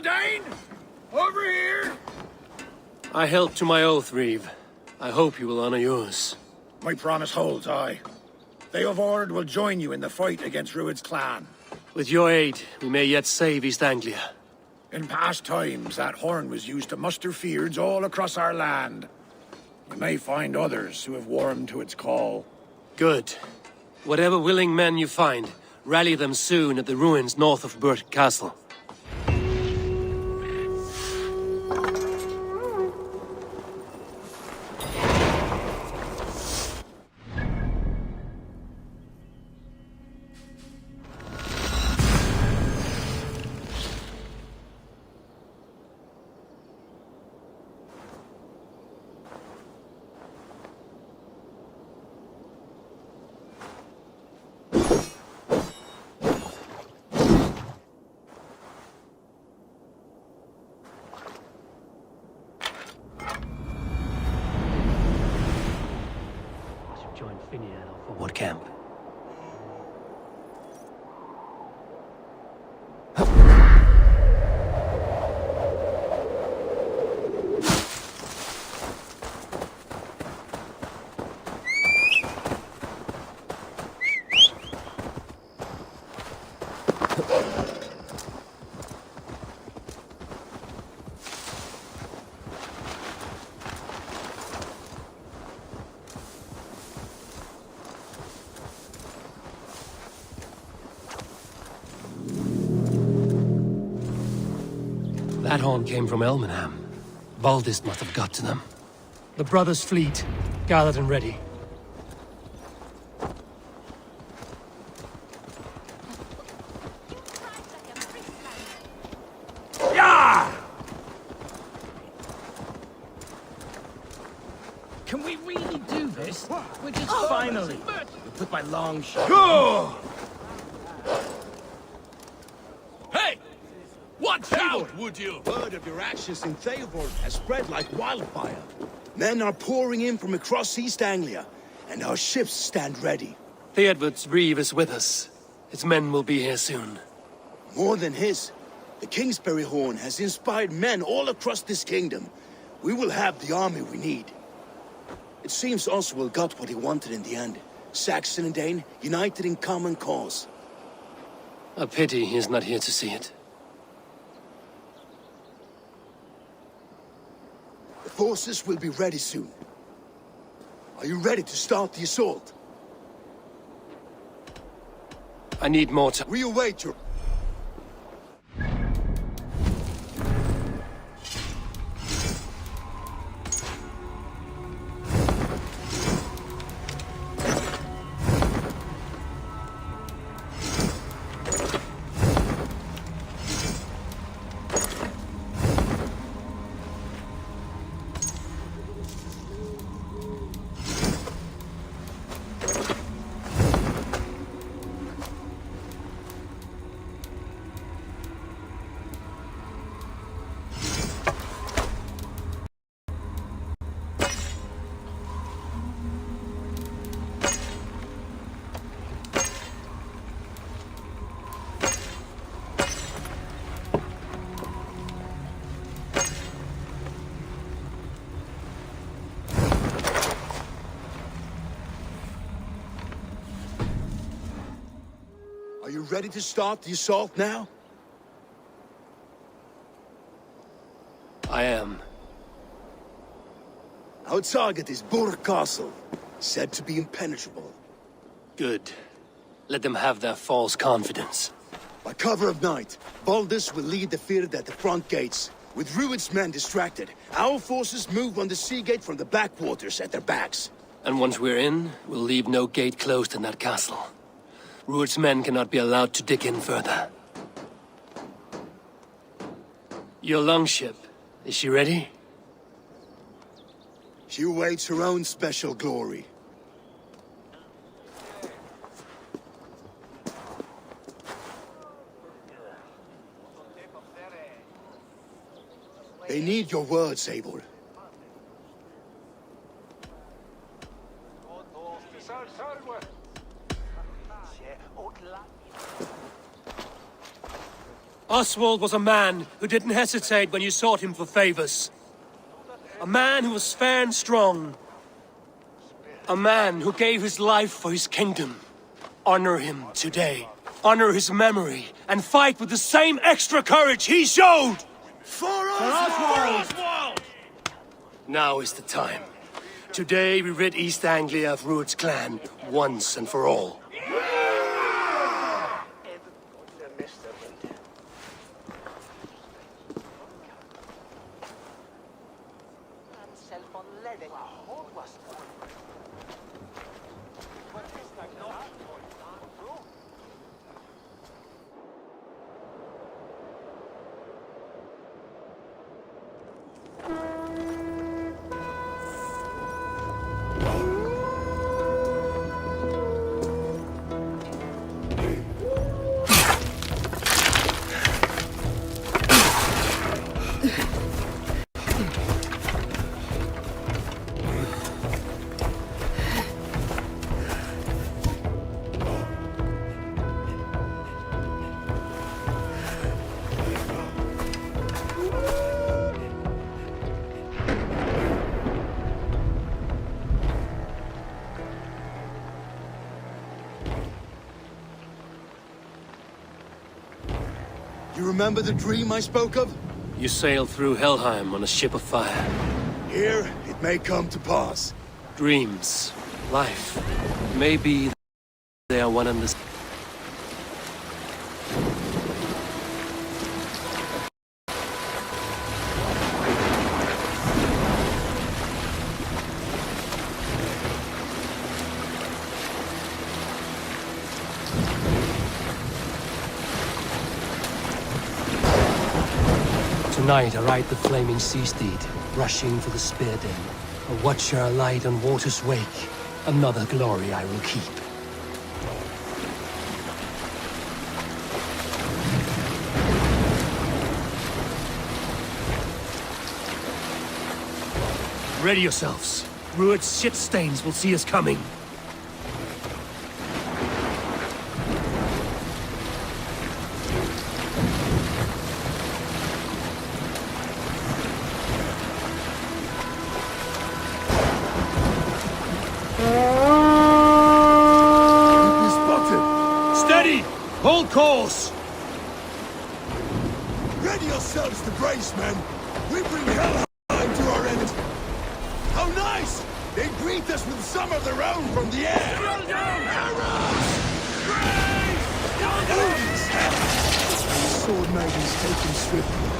Dane! Over here! I held to my oath, Reeve. I hope you will honor yours. My promise holds, aye. They of Ord will join you in the fight against Rued's clan. With your aid, we may yet save East Anglia. In past times, that horn was used to muster fyrds all across our land. You may find others who have warmed to its call. Good. Whatever willing men you find, rally them soon at the ruins north of Burt Castle. Forward camp. That horn came from Elmenham. Baldist must have got to them. The brothers' fleet, gathered and ready. Yeah! Can we really do this? We're just finally. You put my long shot. Go! Watch out, would you? Word of your actions in Theobald has spread like wildfire. Men are pouring in from across East Anglia, and our ships stand ready. Theodward's Reeve is with us. His men will be here soon. More than his, the Kingsbury Horn has inspired men all across this kingdom. We will have the army we need. It seems Oswald got what he wanted in the end. Saxon and Dane united in common cause. A pity he is not here to see it. The forces will be ready soon. Are you ready to start the assault? I need more time. We await your... Are you ready to start the assault now? I am. Our target is Burt Castle, said to be impenetrable. Good. Let them have their false confidence. By cover of night, Baldus will lead the field at the front gates. With Rued's men distracted, our forces move on the sea gate from the backwaters at their backs. And once we're in, we'll leave no gate closed in that castle. Rued's men cannot be allowed to dig in further. Your longship, is she ready? She awaits her own special glory. They need your words, Eivor. Oswald was a man who didn't hesitate when you sought him for favors. A man who was fair and strong. A man who gave his life for his kingdom. Honor him today. Honor his memory, and fight with the same extra courage he showed! For Oswald! Now is the time. Today we rid East Anglia of Rued's clan, once and for all. You remember the dream I spoke of? You sailed through Helheim on a ship of fire. Here, it may come to pass. Dreams, life, maybe they are one and the same. Tonight I ride the flaming sea steed, rushing for the spear den. A watcher alight on water's wake. Another glory I will keep. Ready yourselves. Rued's shit stains will see us coming. Hold course! Ready yourselves to brace, men! We bring Helheim to our end! How nice! They greet us with some of their own from the air! Arrows! Grace! Odin's hell! The sword maidens take them swiftly.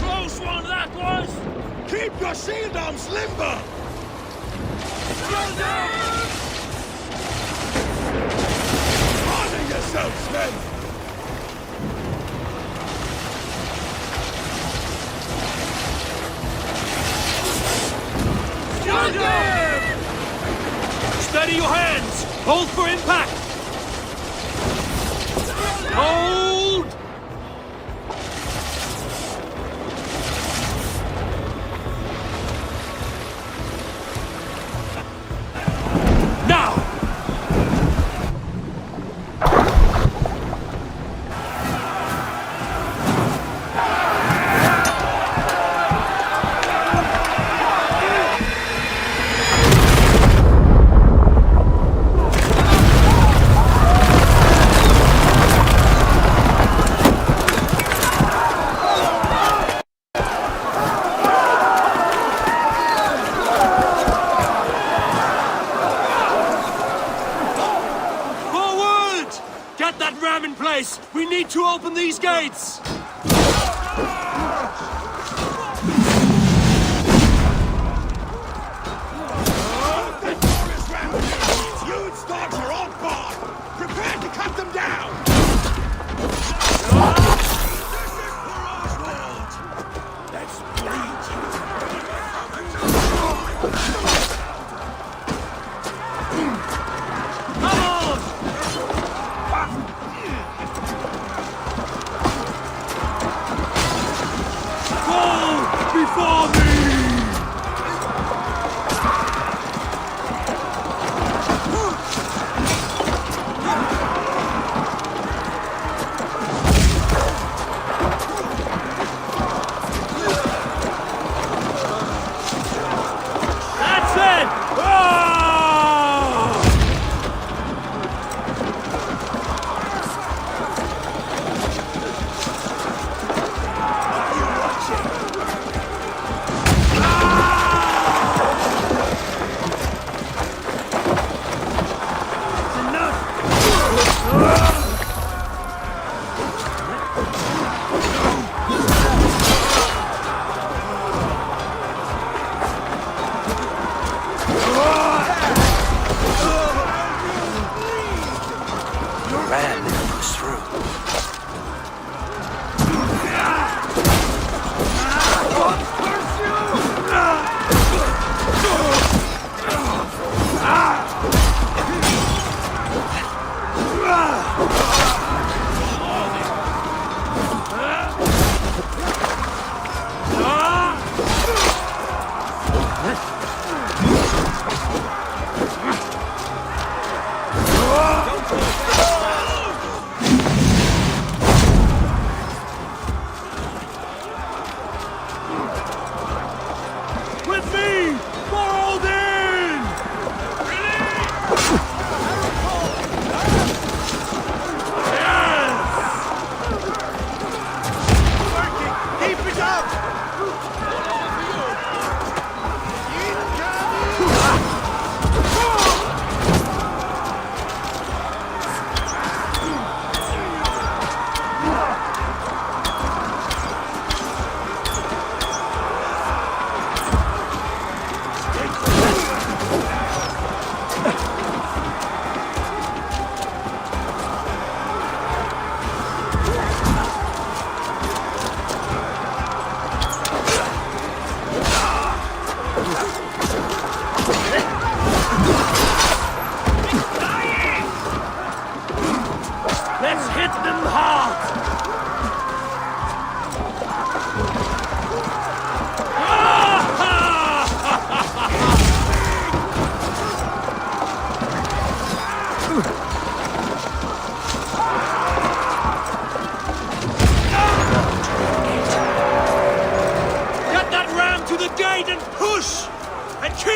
Close one that was! Keep your shield arms limber! Honor yourselves, men! Steady your hands! Hold for impact! Hold! We need to open these gates! You start your own bar! Prepare to cut them down! Let's bleed you! Come on! Before me!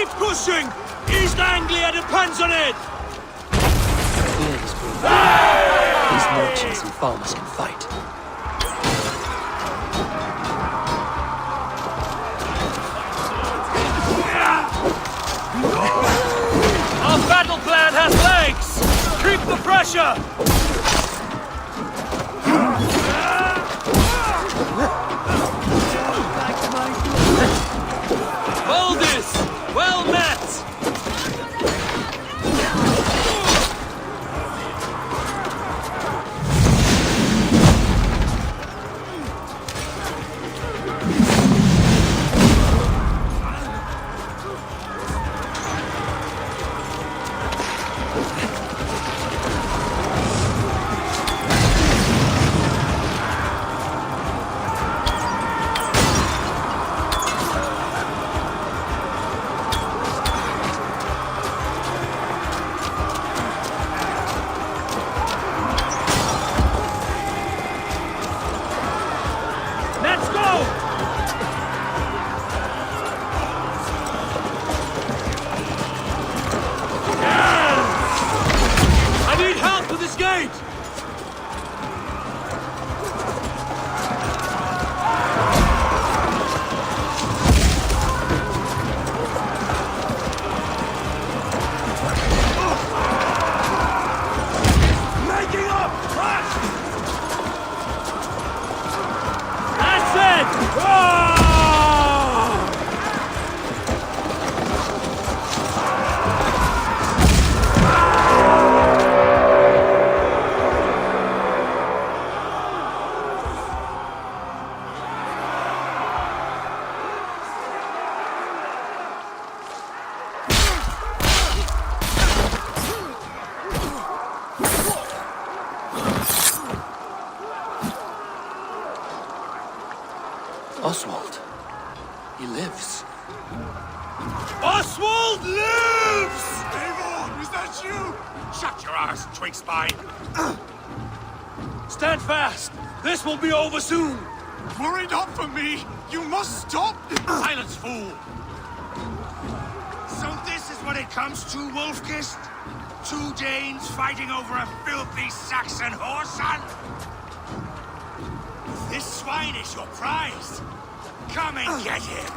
Keep pushing! East Anglia depends on it! These merchants and farmers can fight. Our battle plan has legs! Keep the pressure! Hold this! Well met! Oswald. He lives. Oswald lives! Eivor, is that you? Shut your arse, twig spine. Stand fast! This will be over soon! Worry not for me. You must stop. Silence, fool! So this is what it comes to, Wolfkist? 2 Danes fighting over a filthy Saxon whoreson? This swine is your prize. Come and get him.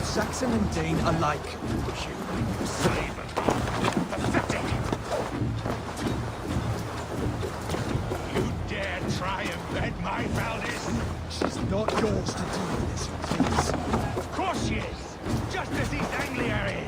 Saxon and Dane alike. You slave of me. Pathetic. You dare try and bed my Valdis? She's not yours to do with this, please. Of course she is. Just as East Anglia is.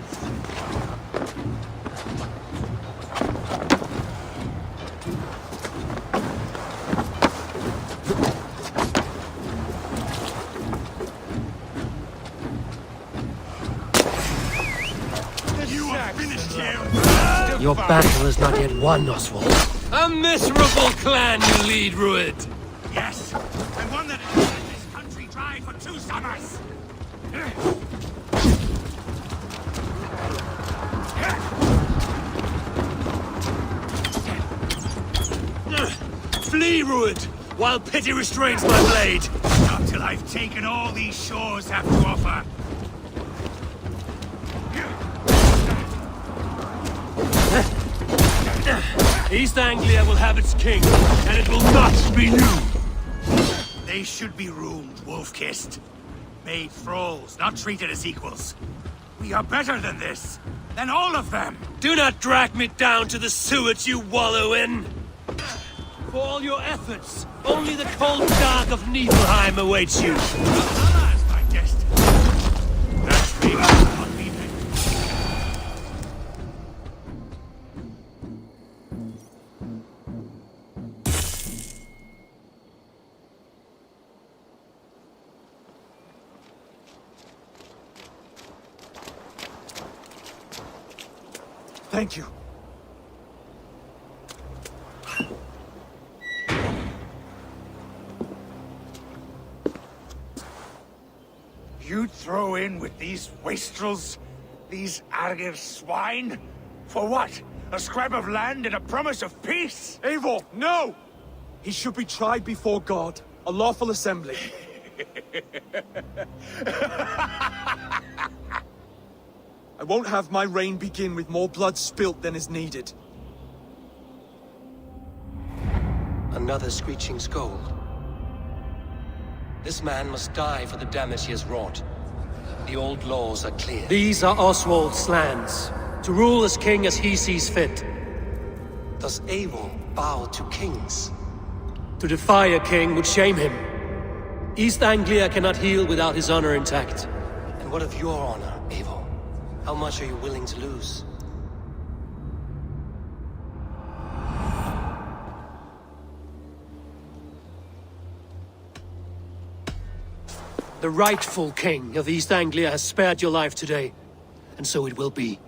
Your battle is not yet won, Oswald. A miserable clan you lead, Rued. Yes, and one that has led this country dry for 2 summers. flee, Ruined, while pity restrains my blade. Not till I've taken all these shores have to offer. East Anglia will have its king, and it will not be you. They should be ruled, wolf-kissed. Made thralls, not treated as equals. We are better than this. Than all of them. Do not drag me down to the sewage you wallow in. For all your efforts, only the cold dark of Niflheim awaits you. Valhalla is my destiny. That's me, not me then. Thank you. You'd throw in with these wastrels? These arger swine? For what? A scrap of land and a promise of peace? Eivor, no! He should be tried before God, a lawful assembly. I won't have my reign begin with more blood spilt than is needed. Another screeching scold. This man must die for the damage he has wrought. The old laws are clear. These are Oswald's lands, to rule as king as he sees fit. Does Eivor bow to kings? To defy a king would shame him. East Anglia cannot heal without his honor intact. And what of your honor, Eivor? How much are you willing to lose? The rightful king of East Anglia has spared your life today, and so it will be.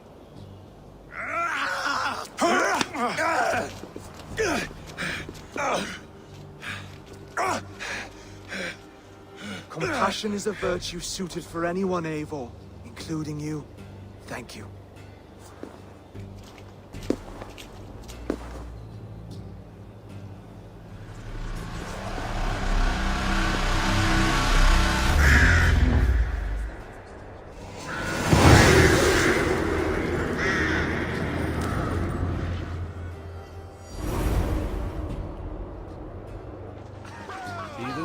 Compassion is a virtue suited for anyone, Eivor, including you. Thank you.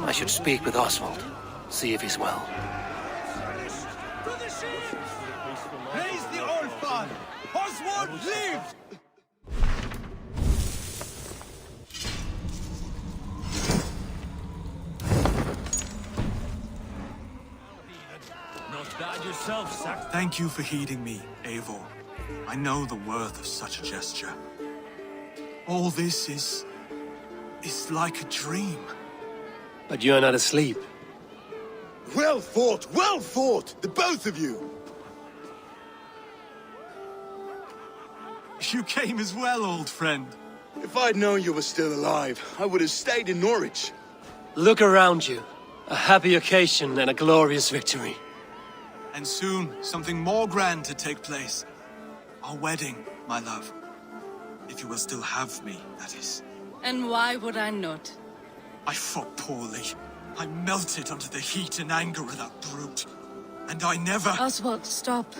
I should speak with Oswald, see if he's well. Raise the old father! Oswald lived! Not bad yourself, Sack. Thank you for heeding me, Eivor. I know the worth of such a gesture. All this is like a dream. But you're not asleep. Well fought, the both of you! You came as well, old friend. If I'd known you were still alive, I would have stayed in Norwich. Look around you. A happy occasion and a glorious victory. And soon, something more grand to take place. Our wedding, my love. If you will still have me, that is. And why would I not? I fought poorly. I melted under the heat and anger of that brute. And I never... Oswald, stop.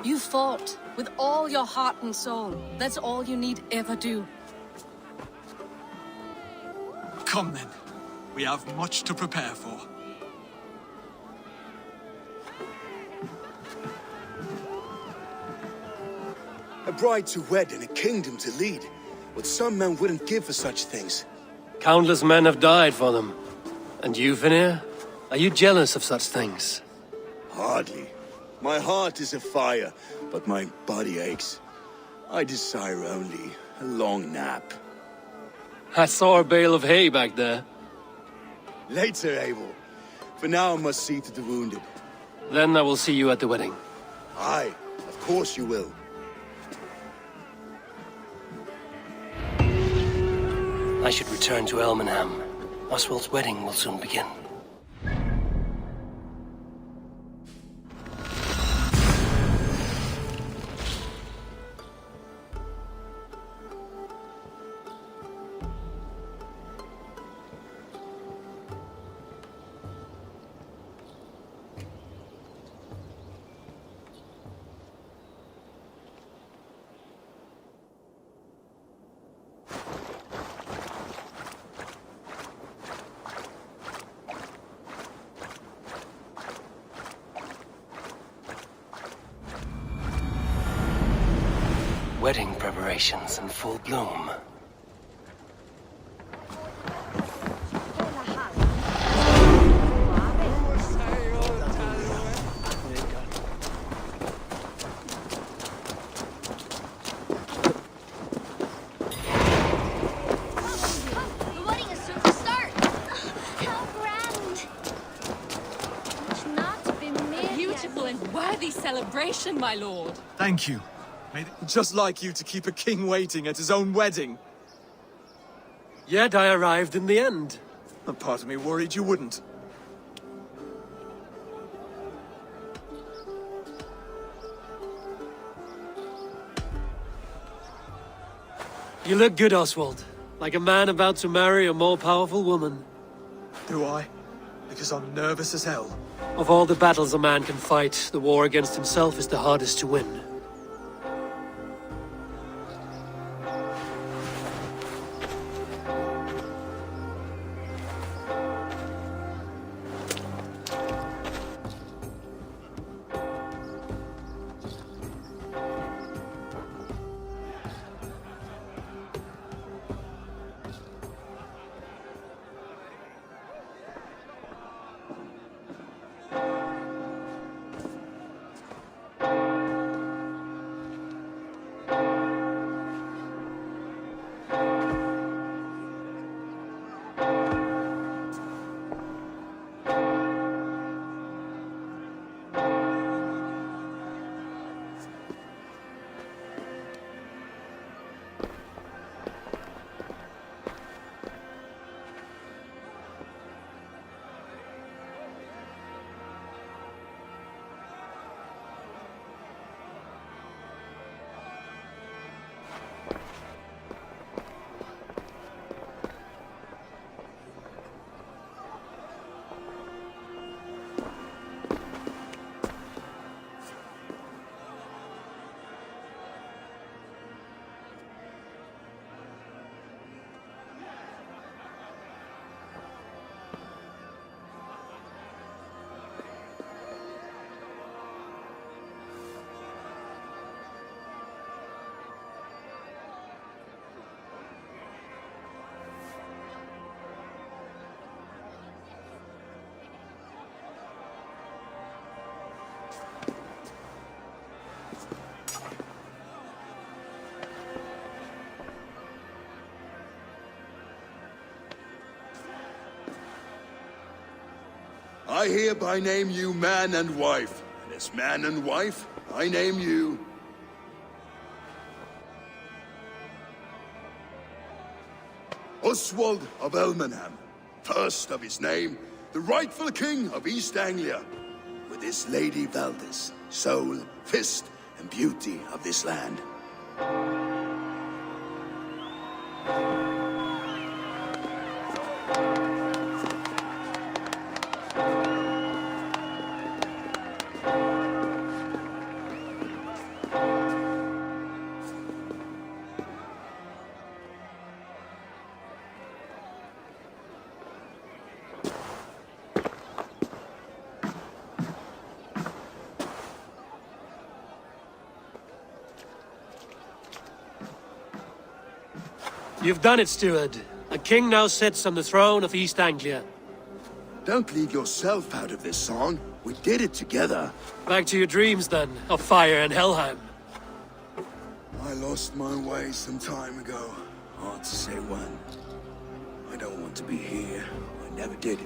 You fought with all your heart and soul. That's all you need ever do. Come then. We have much to prepare for. A bride to wed and a kingdom to lead. What some men wouldn't give for such things. Countless men have died for them. And you, Vanir? Are you jealous of such things? Hardly. My heart is afire, but my body aches. I desire only a long nap. I saw a bale of hay back there. Later, Eivor. For now, I must see to the wounded. Then I will see you at the wedding. Aye, of course you will. I should return to Elmenham. Oswald's wedding will soon begin. wedding preparations in full bloom. The wedding is soon to start. How grand. It's not been made Beautiful yet. and worthy celebration, my lord. Thank you. Just like you to keep a king waiting at his own wedding. Yet I arrived in the end. A part of me worried you wouldn't. You look good, Oswald. Like a man about to marry a more powerful woman. Do I? Because I'm nervous as hell. Of all the battles a man can fight, the war against himself is the hardest to win. I hereby name you man and wife. And as man and wife, I name you... Oswald of Elmenham, first of his name, the rightful king of East Anglia, with his lady Valdis, soul, fist, and beauty of this land. You've done it, steward. A king now sits on the throne of East Anglia. Don't leave yourself out of this song. We did it together. Back to your dreams, then, of fire and Helheim. I lost my way some time ago. Hard to say when. I don't want to be here. I never did.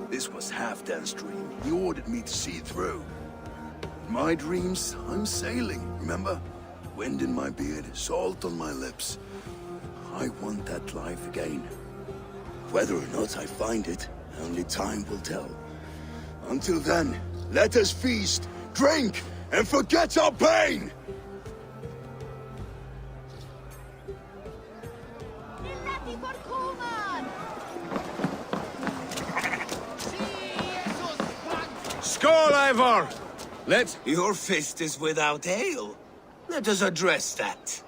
This was Halfdan's dream. He ordered me to see it through. In my dreams, I'm sailing, remember? Wind in my beard, salt on my lips. I want that life again. Whether or not I find it, only time will tell. Until then, let us feast, drink, and forget our pain! Skål, Ivor! Your fist is without ale. Let us address that.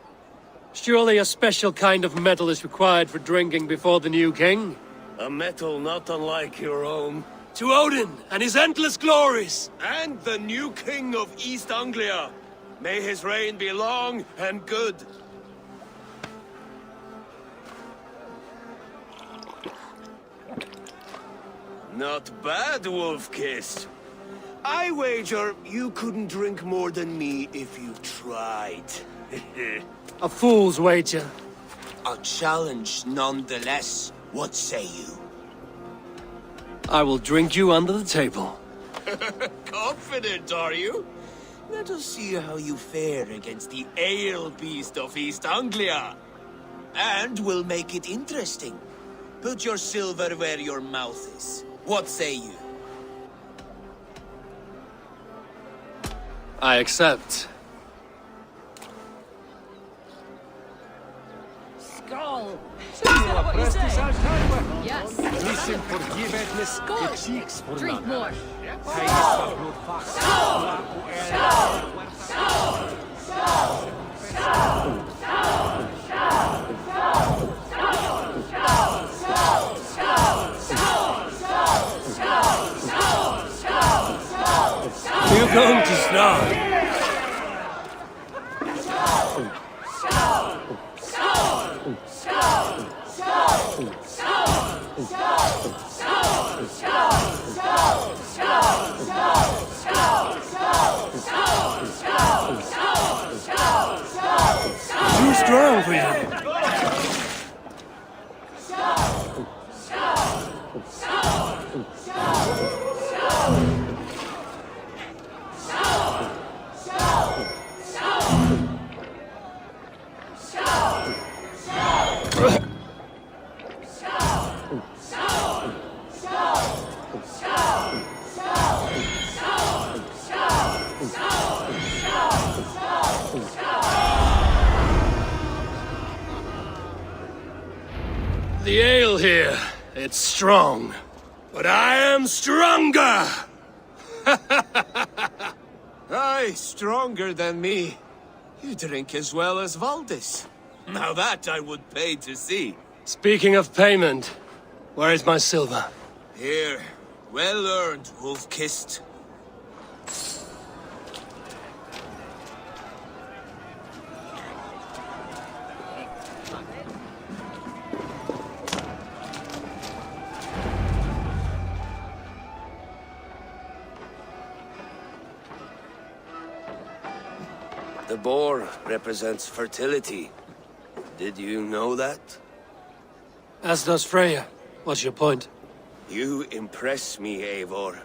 Surely a special kind of metal is required for drinking before the new king? A metal not unlike your own. To Odin and his endless glories! And the new king of East Anglia. May his reign be long and good. Not bad, Wolf-Kissed. I wager you couldn't drink more than me if you tried. A fool's wager. A challenge nonetheless. What say you? I will drink you under the table. Confident, are you? Let us see how you fare against the ale beast of East Anglia. And we'll make it interesting. Put your silver where your mouth is. What say you? I accept. Skull. What you say? Yes. Skull. Drink more. You're going to start. Too strong for you. The ale here, it's strong. But I am stronger! Aye, stronger than me. You drink as well as Valdis. Now that I would pay to see. Speaking of payment, where is my silver? Here, well earned, Wolf-Kissed. The boar represents fertility. Did you know that? As does Freya. What's your point? You impress me, Eivor.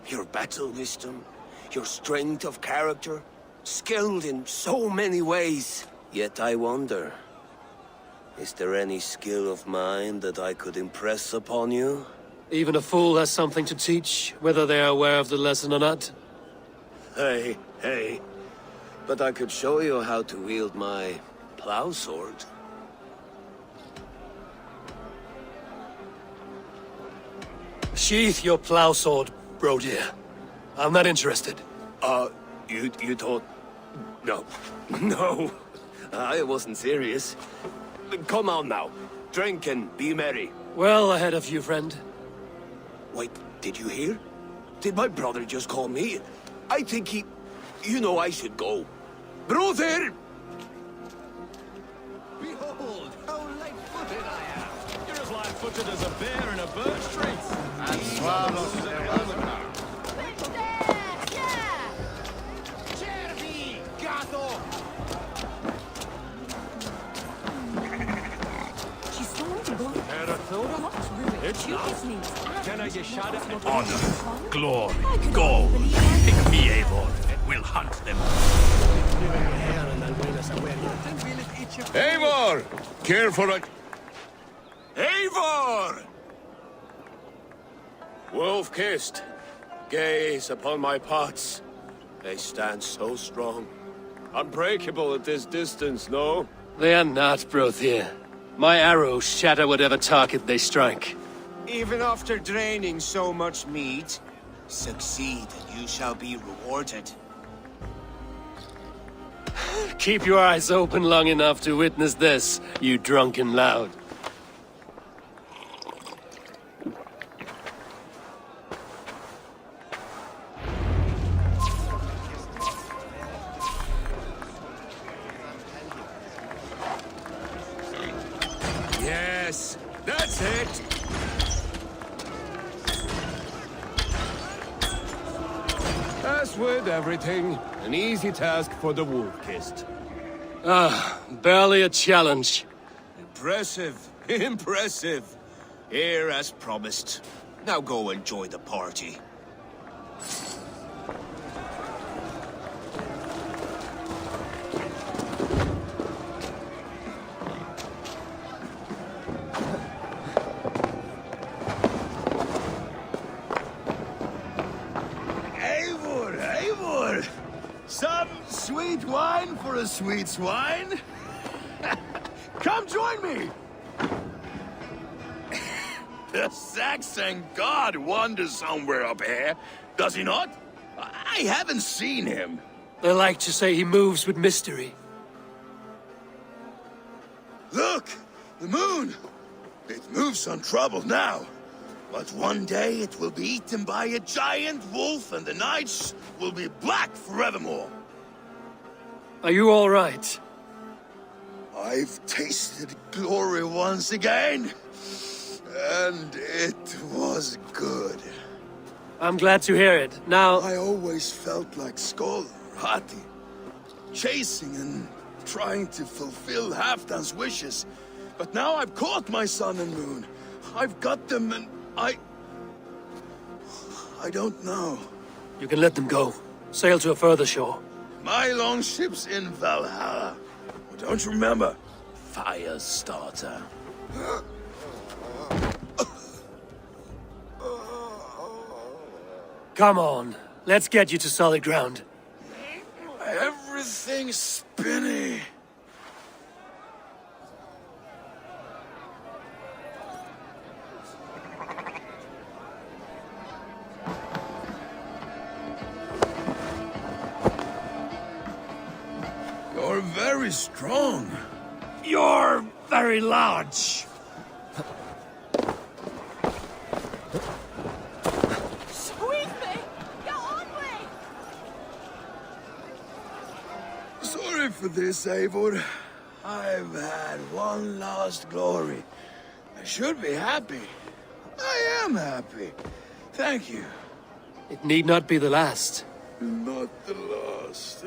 Your battle wisdom, your strength of character, skilled in so many ways. Yet I wonder, is there any skill of mine that I could impress upon you? Even a fool has something to teach, whether they are aware of the lesson or not. Hey. But I could show you how to wield my plow sword. Sheath your plow sword, bro dear. I'm not interested. You thought... No. No. I wasn't serious. Come on now. Drink and be merry. Well ahead of you, friend. Wait, did you hear? Did my brother just call me? I think he... You know I should go. Brother! Behold, how light-footed I am. You're as light-footed as a bear in a birch tree. And swallows in a webinar. Cervi, gato! She's going to go. It's not. Can I just shout at the Honor, glory, gold. Pick me, Eivor. We'll hunt them. Eivor! Care for a... Eivor! Wolf-Kissed, gaze upon my pots. They stand so strong. Unbreakable at this distance, no? They are not, Brothir. My arrows shatter whatever target they strike. Even after draining so much meat, succeed and you shall be rewarded. Keep your eyes open long enough to witness this, you drunken loud. Yes, that's it. As with everything, an easy task for the wolf-kissed. Barely a challenge. Impressive, impressive. Here as promised. Now go enjoy the party. Eivor! Some sweet wine for a sweet swine? Come join me! The Saxon god wanders somewhere up here, does he not? I haven't seen him. They like to say he moves with mystery. Look! The moon! It moves untroubled now. But one day it will be eaten by a giant wolf and the nights will be black forevermore. Are you all right? I've tasted glory once again. And it was good. I'm glad to hear it. Now, I always felt like Skoll Hati, chasing and trying to fulfill Halfdan's wishes. But now I've caught my sun and moon. I've got them and I don't know. you can let them go. Sail to a further shore. My longship's in Valhalla. Don't you remember? Firestarter. Come on. Let's get you to solid ground. Everything's spinny. You're very strong. You're very large. Squeeze me! Get on me! Sorry for this, Eivor. I've had one last glory. I should be happy. I am happy. Thank you. It need not be the last. Not the last.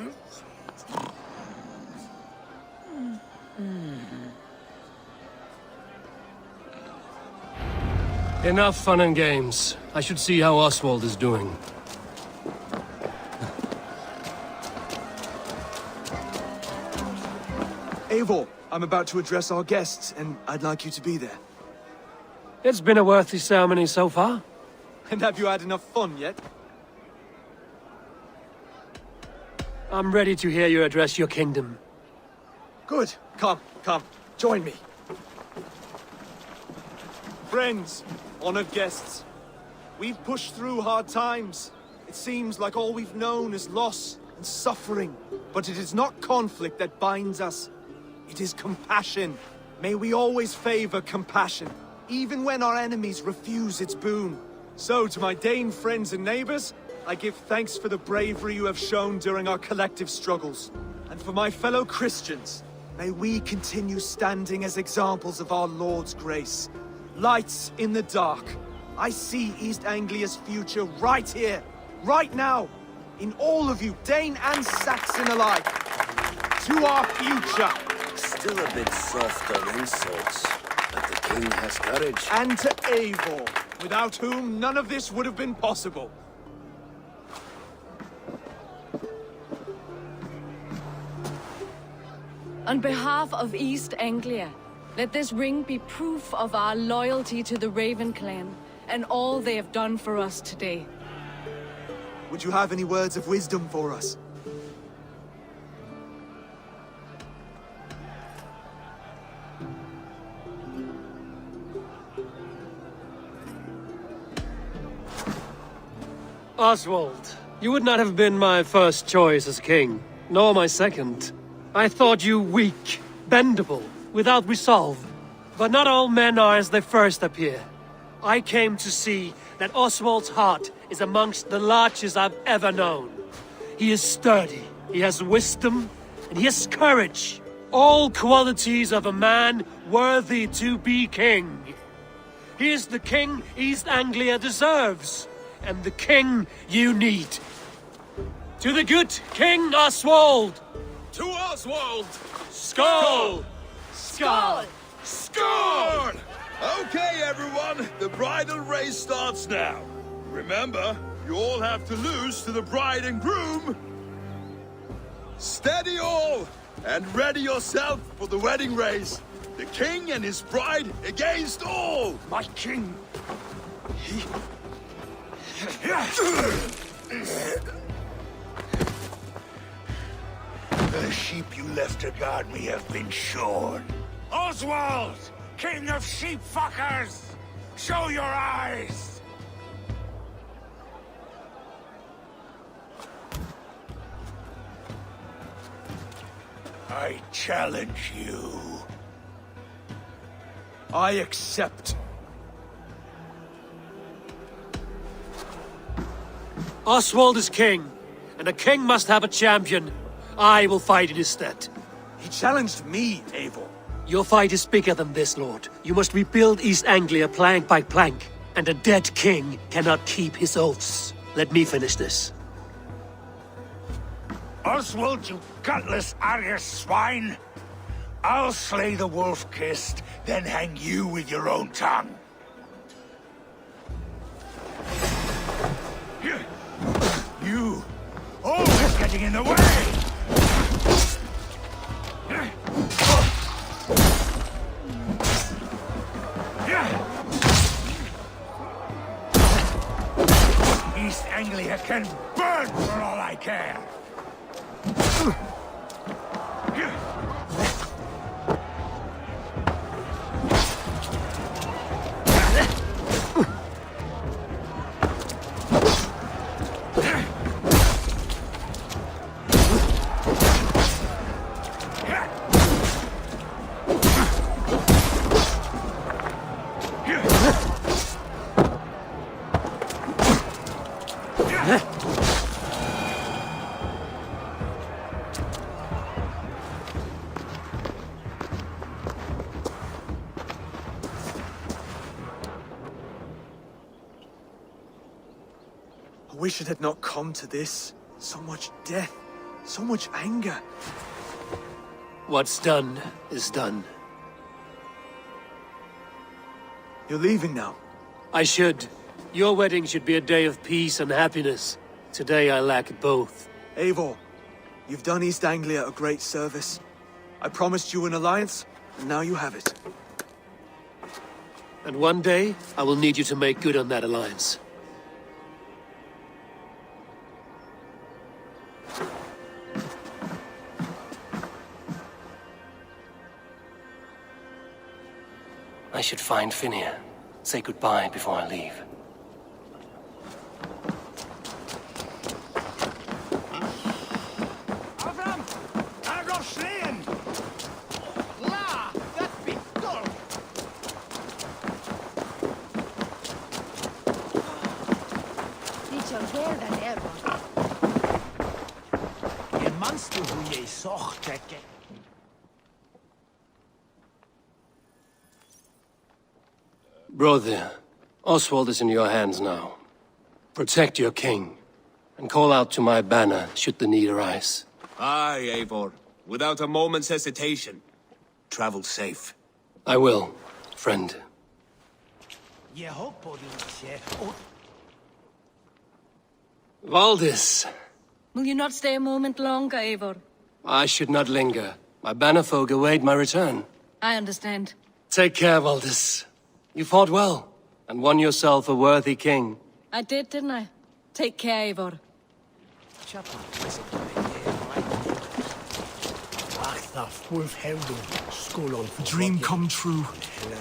Enough fun and games. I should see how Oswald is doing. Eivor, I'm about to address our guests, and I'd like you to be there. It's been a worthy ceremony so far. And have you had enough fun yet? I'm ready to hear you address your kingdom. Good. Come, join me. Friends, honored guests, we've pushed through hard times. It seems like all we've known is loss and suffering. But it is not conflict that binds us. It is compassion. May we always favor compassion, even when our enemies refuse its boon. So, to my Dane friends and neighbors, I give thanks for the bravery you have shown during our collective struggles. And for my fellow Christians, may we continue standing as examples of our Lord's grace. Lights in the dark. I see East Anglia's future right here, right now, in all of you, Dane and Saxon alike. To our future. Still a bit soft on insults, but the king has courage. And to Eivor, without whom none of this would have been possible. On behalf of East Anglia, let this ring be proof of our loyalty to the Raven clan and all they have done for us today. Would you have any words of wisdom for us? Oswald, you would not have been my first choice as king, nor my second. I thought you weak, bendable, without resolve. But not all men are as they first appear. I came to see that Oswald's heart is amongst the largest I've ever known. He is sturdy, he has wisdom, and he has courage. All qualities of a man worthy to be king. He is the king East Anglia deserves, and the king you need. To the good King Oswald! To Oswald! Skull! Skull! Score! Okay, everyone, the bridal race starts now. Remember, you all have to lose to the bride and groom. Steady all, and ready yourself for the wedding race. The king and his bride against all. My king. The sheep you left to guard me have been shorn. Oswald! King of sheep fuckers! Show your eyes! I challenge you. I accept. Oswald is king, and a king must have a champion. I will fight in his stead. He challenged me, Eivor. Your fight is bigger than this, Lord. You must rebuild East Anglia plank by plank, and a dead king cannot keep his oaths. Let me finish this. Oswald, you gutless Argus swine! I'll slay the wolf-kissed, then hang you with your own tongue. You! Always getting in the way! East Anglia can burn for all I care! I wish it had not come to this. So much death, so much anger. What's done is done. You're leaving now. I should. Your wedding should be a day of peace and happiness. Today I lack both. Eivor, you've done East Anglia a great service. I promised you an alliance, and now you have it. And one day, I will need you to make good on that alliance. I should find Finia. Say goodbye before I leave. Avram! Argoslein! La! That be dull! Niet zo weer dan ever. Je monster hoe je zocht, kijk. Brother, Oswald is in your hands now. Protect your king, and call out to my banner should the need arise. Aye, Eivor. Without a moment's hesitation. Travel safe. I will, friend. Valdis, Will you not stay a moment longer, Eivor? I should not linger. My banner folk await my return. I understand. Take care, Valdis. You fought well, and won yourself a worthy king. I did, didn't I? Take care, Eivor. A dream come true,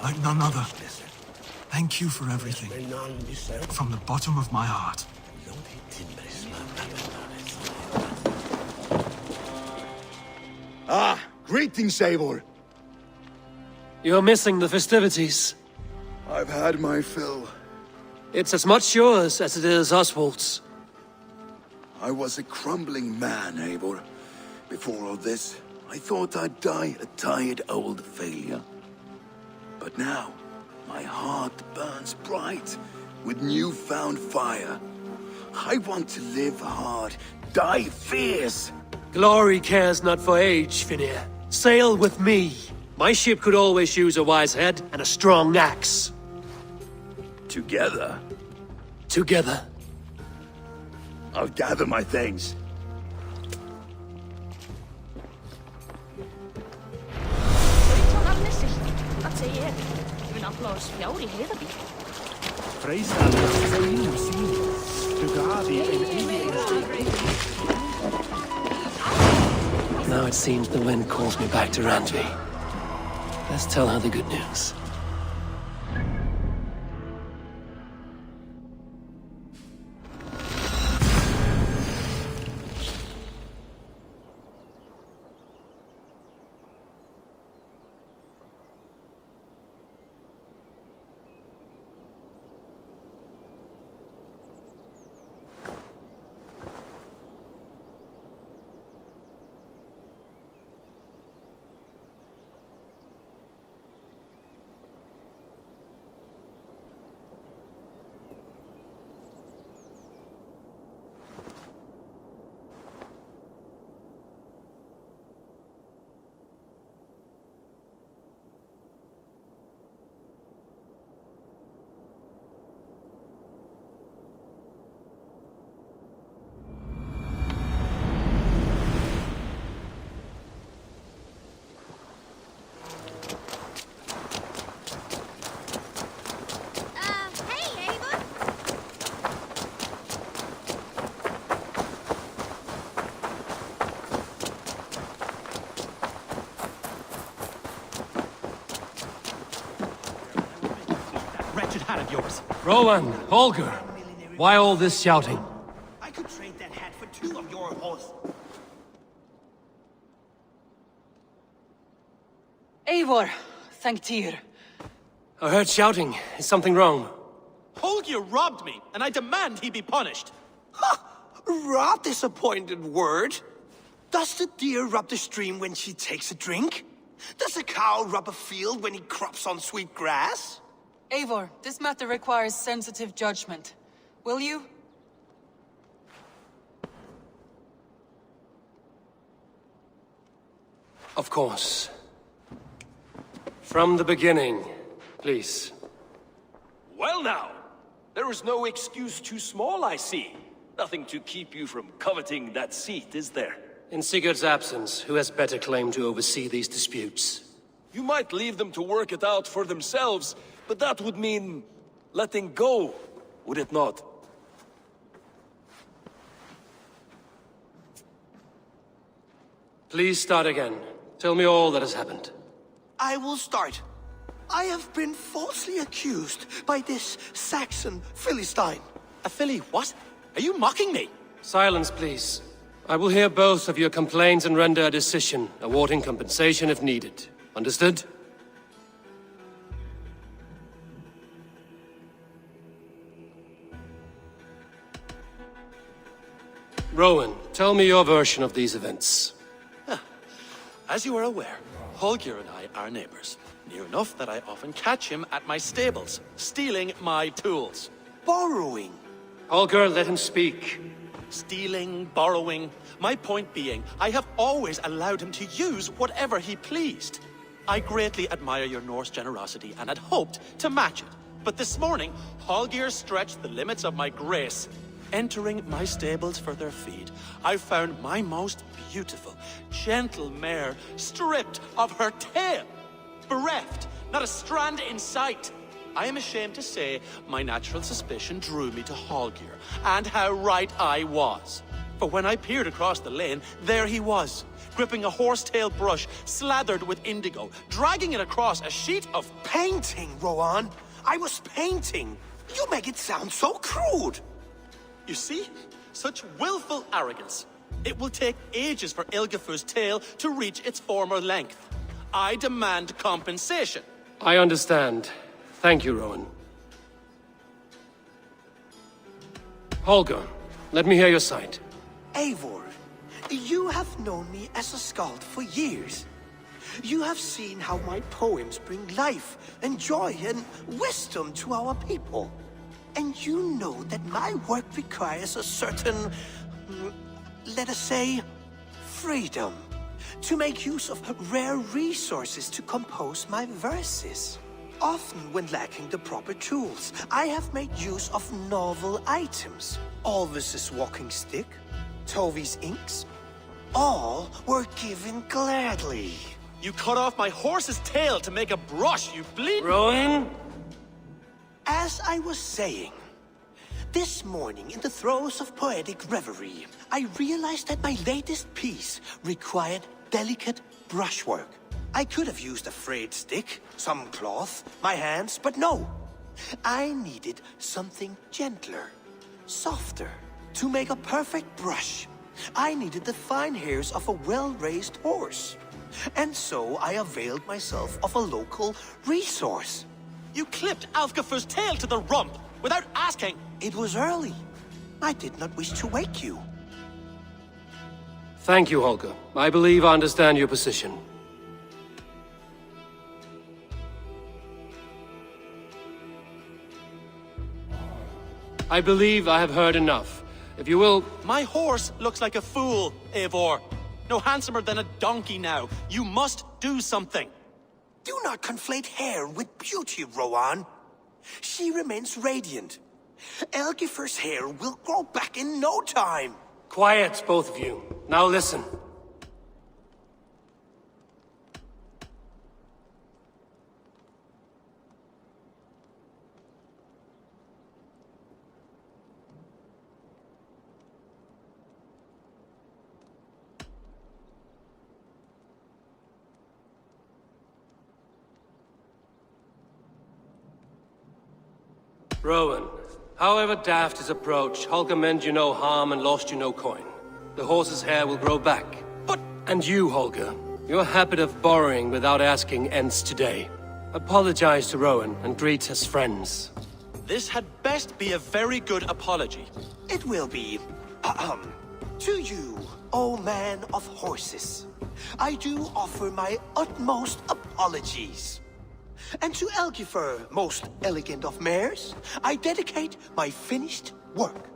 like none other. Thank you for everything. From the bottom of my heart. Ah, greetings, Eivor. You're missing the festivities. I've had my fill. It's as much yours as it is I was a crumbling man, Eivor. Before all this, I thought I'd die a tired old failure. But now, my heart burns bright with newfound fire. I want to live hard, die fierce. Glory cares not for age, Finir. Sail with me. My ship could always use a wise head and a strong axe. Together, Together. I'll gather my things. Now it seems the wind calls me back to Randvi. Let's tell her the good news. Hey, Ava! Wretched hat of yours. Rowan, Holger, why all this shouting? I could trade that hat for 2 of your horse. Eivor, thank Tyr. I heard shouting. Is something wrong? Holger robbed me, and I demand he be punished. Rot disappointed word. Does the deer rub the stream when she takes a drink? Does a cow rub a field when he crops on sweet grass? Eivor, this matter requires sensitive judgment. Will you? Of course. From the beginning, please. Well now, there is no excuse too small, I see. Nothing to keep you from coveting that seat, is there? In Sigurd's absence, who has better claim to oversee these disputes? You might leave them to work it out for themselves, but that would mean letting go, would it not? Please start again. Tell me all that has happened. I will start. I have been falsely accused by this Saxon Philistine. A filly, what? Are you mocking me? Silence, please. I will hear both of your complaints and render a decision, awarding compensation if needed. Understood? Rowan, tell me your version of these events. As you are aware, Holger and I are neighbors. Near enough that I often catch him at my stables, stealing my tools. Borrowing. Holger, let him speak. Stealing, borrowing. My point being, I have always allowed him to use whatever he pleased. I greatly admire your Norse generosity and had hoped to match it. But this morning, Holger stretched the limits of my grace. Entering my stables for their feed, I found my most beautiful, gentle mare stripped of her tail. Bereft, not a strand in sight. I am ashamed to say my natural suspicion drew me to Holger, and how right I was. For when I peered across the lane, there he was, gripping a horsetail brush slathered with indigo, dragging it across a sheet of Painting, Rowan. I was painting. You make it sound so crude. You see? Such willful arrogance. It will take ages for Ilgifu's tail to reach its former length. I demand compensation. I understand. Thank you, Rowan. Holger, let me hear your side. Eivor, You have known me as a skald for years. You have seen how my poems bring life and joy and wisdom to our people. And you know that my work requires a certain, let us say, freedom. To make use of rare resources to compose my verses. Often when lacking the proper tools, I have made use of novel items. AORUS's walking stick, Tovi's inks, all were given gladly. You cut off my horse's tail to make a brush, you bleed— Rowan? As I was saying, this morning in the throes of poetic reverie, I realized that my latest piece required delicate brushwork. I could have used a frayed stick, some cloth, my hands, but no. I needed something gentler, softer. To make a perfect brush, I needed the fine hairs of a well-raised horse. And so I availed myself of a local resource. You clipped Alfgafur's tail to the rump without asking. It was early. I did not wish to wake you. Thank you, Holger. I believe I understand your position. I believe I have heard enough. If you will— My horse looks like a fool, Eivor. No handsomer than a donkey now. You must do something. Do not conflate hair with beauty, Rowan. She remains radiant. Elgifur's hair will grow back in no time. Quiet, both of you. Now listen. Rowan, however daft his approach, Holger meant you no harm and lost you no coin. The horse's hair will grow back. But— And you, Holger, your habit of borrowing without asking ends today. Apologize to Rowan and greet as friends. This had best be a very good apology. It will be. To you, O man of horses, I do offer my utmost apologies. And to Elgifur, most elegant of mares, I dedicate my finished work.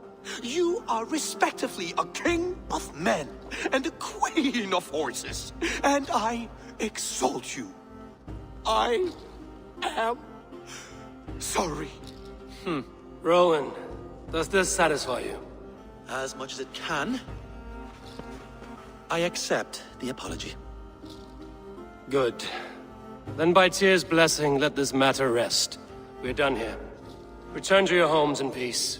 You are respectively a king of men and a queen of horses, and I exalt you. I am sorry. Rowan, does this satisfy you? As much as it can. I accept the apology. Good. Then by Tyr's blessing, let this matter rest. We're done here. Return to your homes in peace.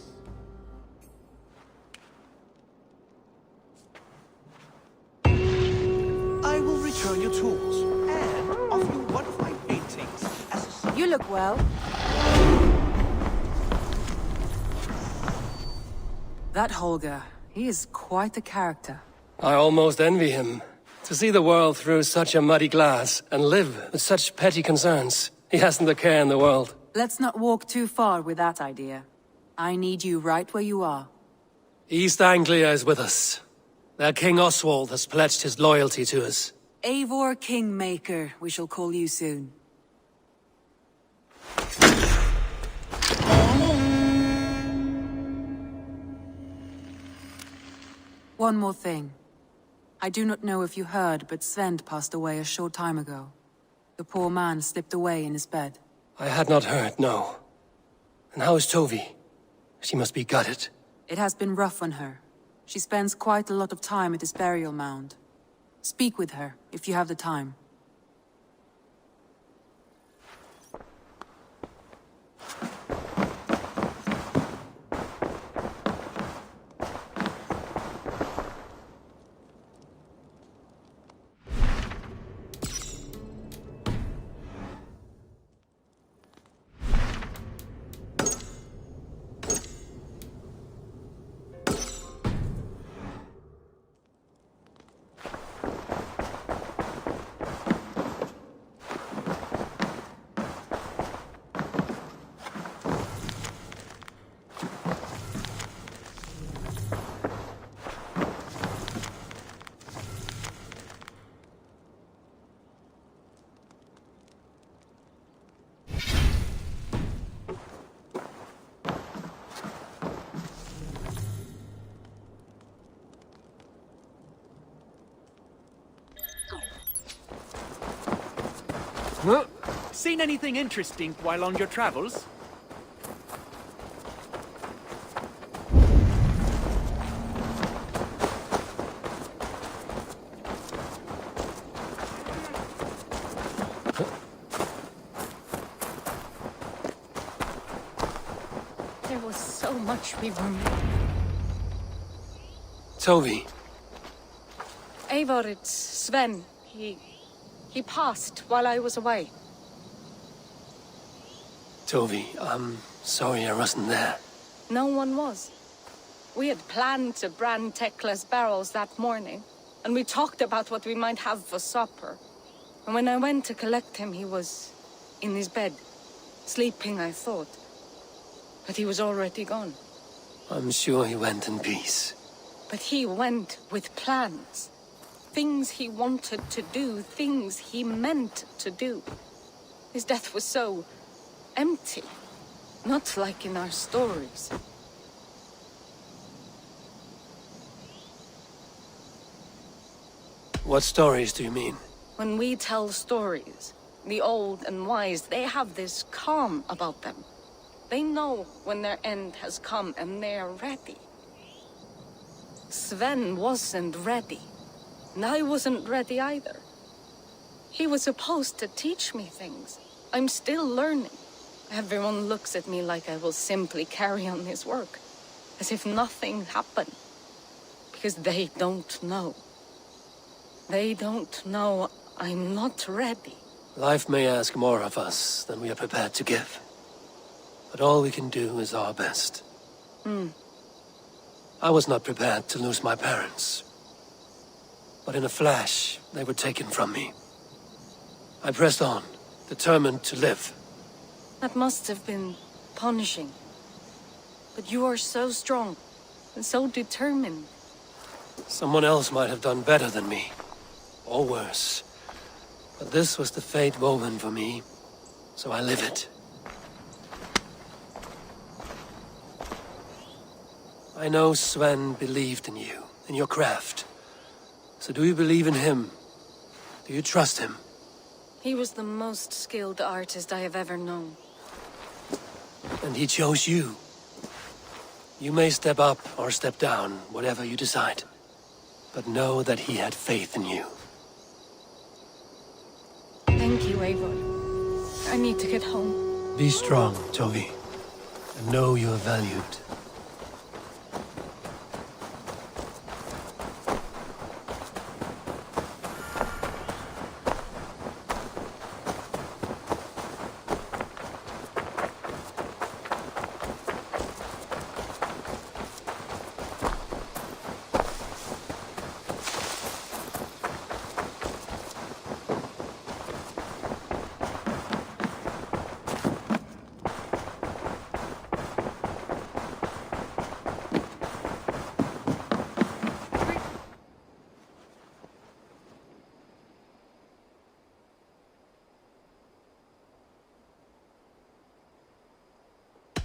I will return your tools and offer you one of my paintings as a... You look well. That Holger, he is quite the character. I almost envy him. To see the world through such a muddy glass and live with such petty concerns. He hasn't a care in the world. Let's not walk too far with that idea. I need you right where you are. East Anglia is with us. Their King Oswald has pledged his loyalty to us. Eivor Kingmaker, we shall call you soon. One more thing. I do not know if you heard, but Svend passed away a short time ago. The poor man slipped away in his bed. I had not heard, no. And how is Tovi? She must be gutted. It has been rough on her. She spends quite a lot of time at his burial mound. Speak with her, if you have the time. Seen anything interesting while on your travels? There was so much we were... Toby. Eivor, it's Sven. He passed while I was away. Toby, I'm sorry I wasn't there. No one was. We had planned to brand Tekla's barrels that morning, and we talked about what we might have for supper. And when I went to collect him, he was in his bed, sleeping, I thought. But he was already gone. I'm sure he went in peace. But he went with plans. Things he wanted to do, things he meant to do. His death was so empty, not like in our stories. What stories do you mean? When we tell stories, the old and wise, they have this calm about them. They know when their end has come and they're ready. Sven wasn't ready. And I wasn't ready either. He was supposed to teach me things. I'm still learning. Everyone looks at me like I will simply carry on his work. As if nothing happened. Because they don't know. They don't know I'm not ready. Life may ask more of us than we are prepared to give. But all we can do is our best. I was not prepared to lose my parents. But in a flash, they were taken from me. I pressed on, determined to live. That must have been punishing. But you are so strong, and so determined. Someone else might have done better than me. Or worse. But this was the fate woven for me, so I live it. I know Sven believed in you, in your craft. So do you believe in him? Do you trust him? He was the most skilled artist I have ever known. And he chose you. You may step up or step down, whatever you decide. But know that he had faith in you. Thank you, Eivor. I need to get home. Be strong, Toby. And know you are valued.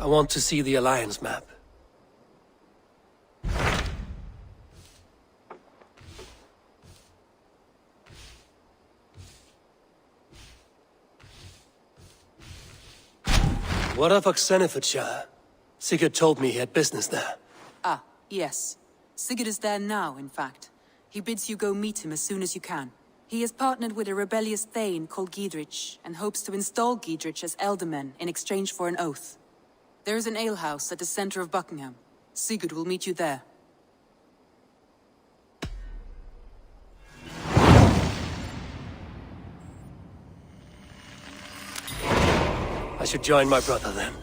I want to see the Alliance map. What of Oxenfordshire? Sigurd told me he had business there. Ah, yes. Sigurd is there now, in fact. He bids you go meet him as soon as you can. He has partnered with a rebellious Thane called Gidrich, and hopes to install Gidrich as Elderman in exchange for an oath. There is an alehouse at the center of Buckingham. Sigurd will meet you there. I should join my brother then.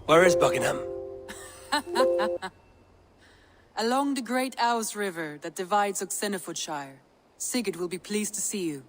Where is Buckingham? Along the great Ouse River that divides Oxenfordshire. Sigurd will be pleased to see you.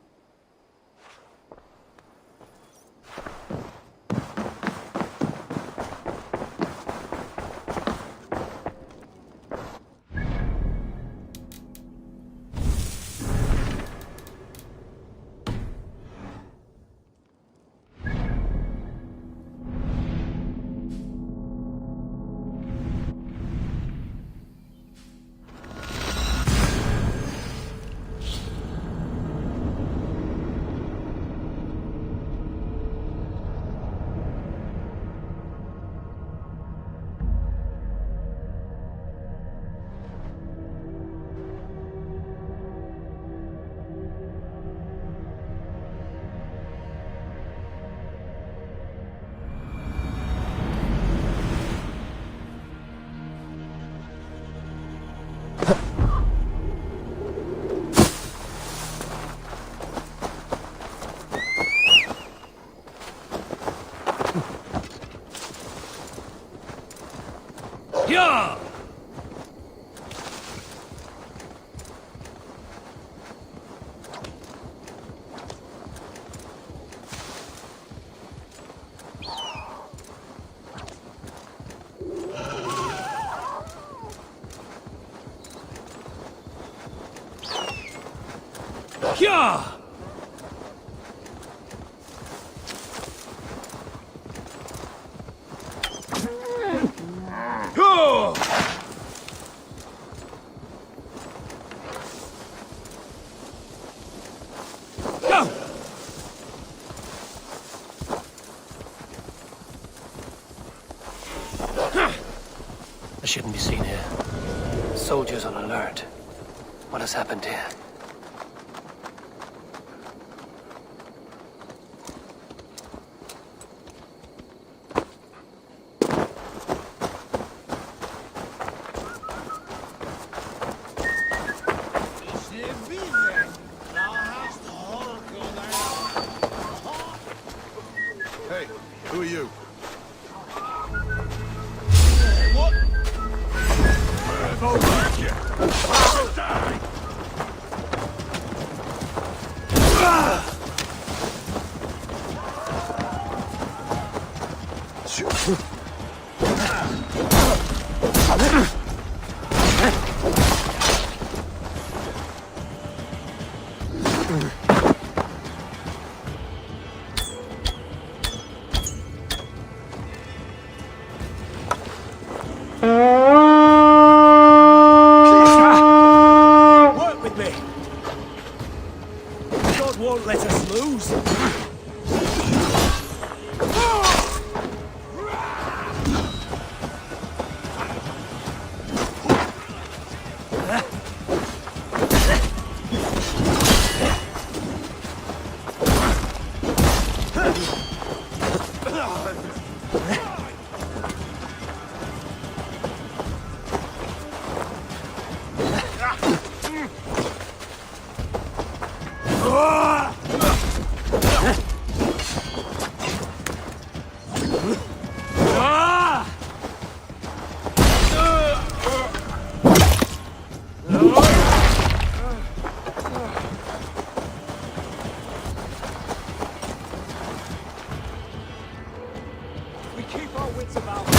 Yeah! Go! Go! I shouldn't be seen here. Soldiers on alert. What has happened here? Hey, who are you? Work with me! God won't let us lose! We keep our wits about us.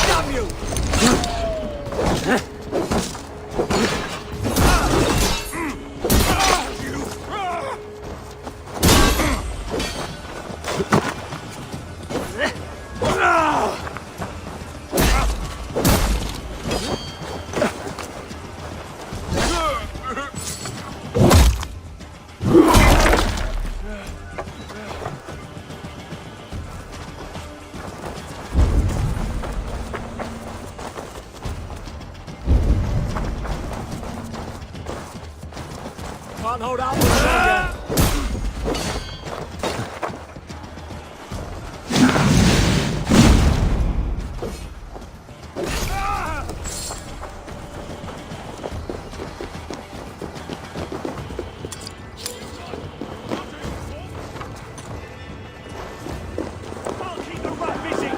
Damn you! Can't hold out much longer. I'll keep the rat busy.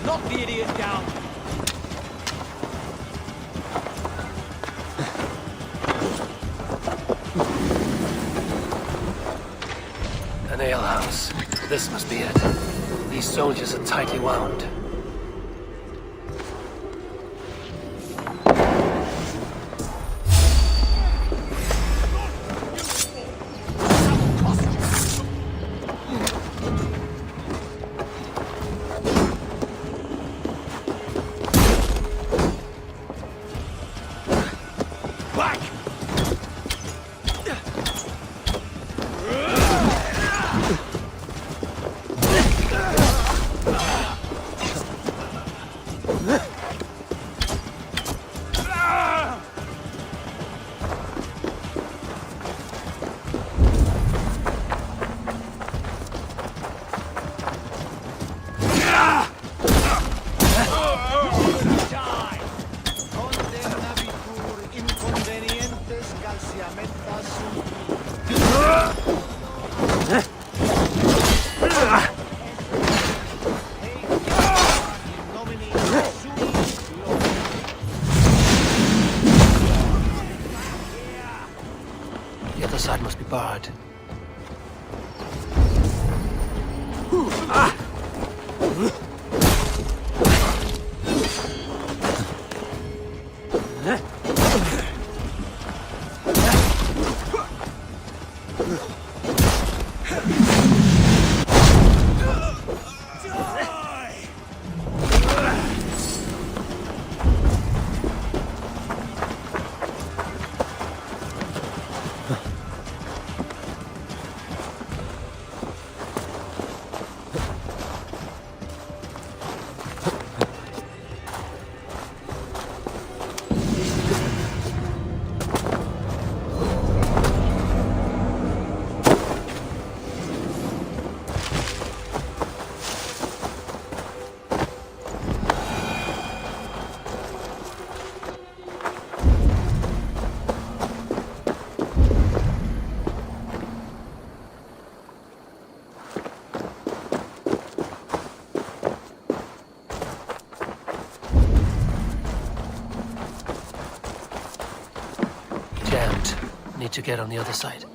Knock the idiot down. An alehouse. This must be it. These soldiers are tightly wound. The other side must be barred. Need to get on the other side.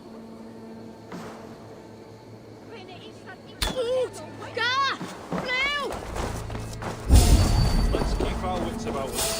Let's keep our wits about us.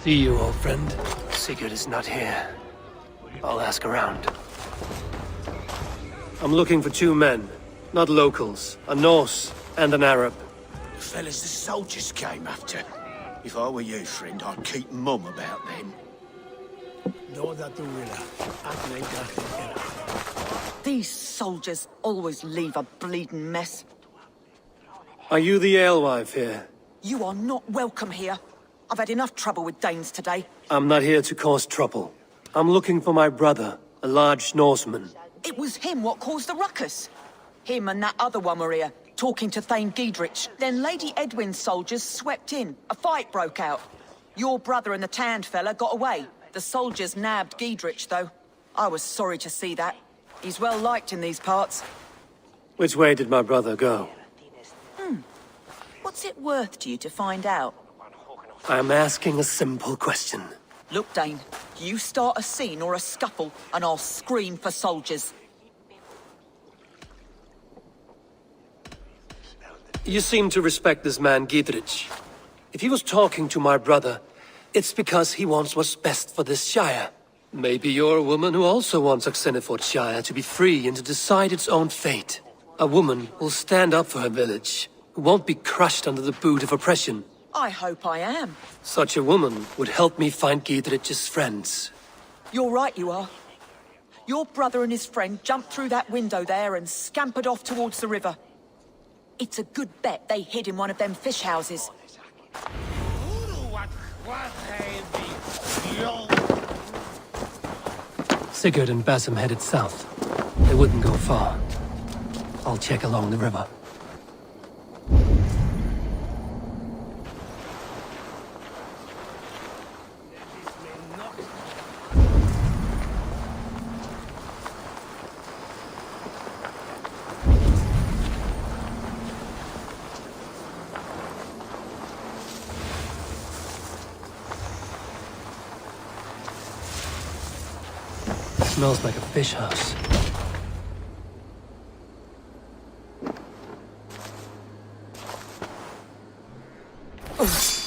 See you, old friend. Sigurd is not here. I'll ask around. I'm looking for two men, not locals. A Norse and an Arab. The fellas the soldiers came after. If I were you, friend, I'd keep mum about them. These soldiers always leave a bleeding mess. Are you the alewife here? You are not welcome here. I've had enough trouble with Danes today. I'm not here to cause trouble. I'm looking for my brother, a large Norseman. It was him what caused the ruckus. Him and that other one were here, talking to Thane Giedrich. Then Lady Edwin's soldiers swept in. A fight broke out. Your brother and the tanned fella got away. The soldiers nabbed Giedrich, though. I was sorry to see that. He's well liked in these parts. Which way did my brother go? What's it worth to you to find out? I'm asking a simple question. Look, Dane, you start a scene or a scuffle, and I'll scream for soldiers. You seem to respect this man, Giedrich. If he was talking to my brother, it's because he wants what's best for this Shire. Maybe you're a woman who also wants Oxenford Shire to be free and to decide its own fate. A woman who'll stand up for her village, who won't be crushed under the boot of oppression. I hope I am. Such a woman would help me find Giedrich's friends. You're right, you are. Your brother and his friend jumped through that window there and scampered off towards the river. It's a good bet they hid in one of them fish houses. Sigurd and Basim headed south. They wouldn't go far. I'll check along the river. Smells like a fish house.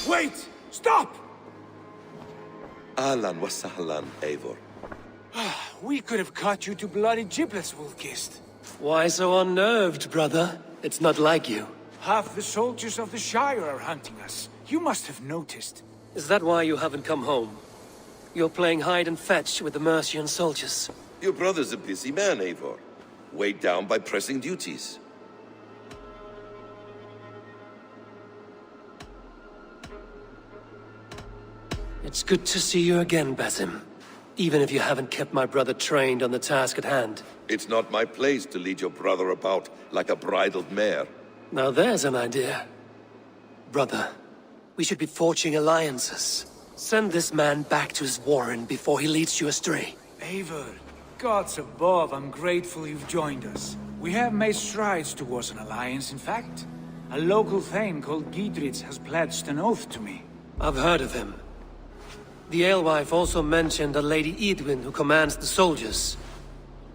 Wait! Stop! Ahlan wa sahlan, Eivor. We could have cut you to bloody giblets, Wolfkist. Why so unnerved, brother? It's not like you. Half the soldiers of the Shire are hunting us. You must have noticed. Is that why you haven't come home? You're playing hide and fetch with the Mercian soldiers. Your brother's a busy man, Eivor. Weighed down by pressing duties. It's good to see you again, Basim. Even if you haven't kept my brother trained on the task at hand. It's not my place to lead your brother about like a bridled mare. Now there's an idea. Brother, we should be forging alliances. Send this man back to his warren before he leads you astray. Eivor, gods above, I'm grateful you've joined us. We have made strides towards an alliance, in fact. A local thane called Giedrich has pledged an oath to me. I've heard of him. The alewife also mentioned a Lady Edwin who commands the soldiers.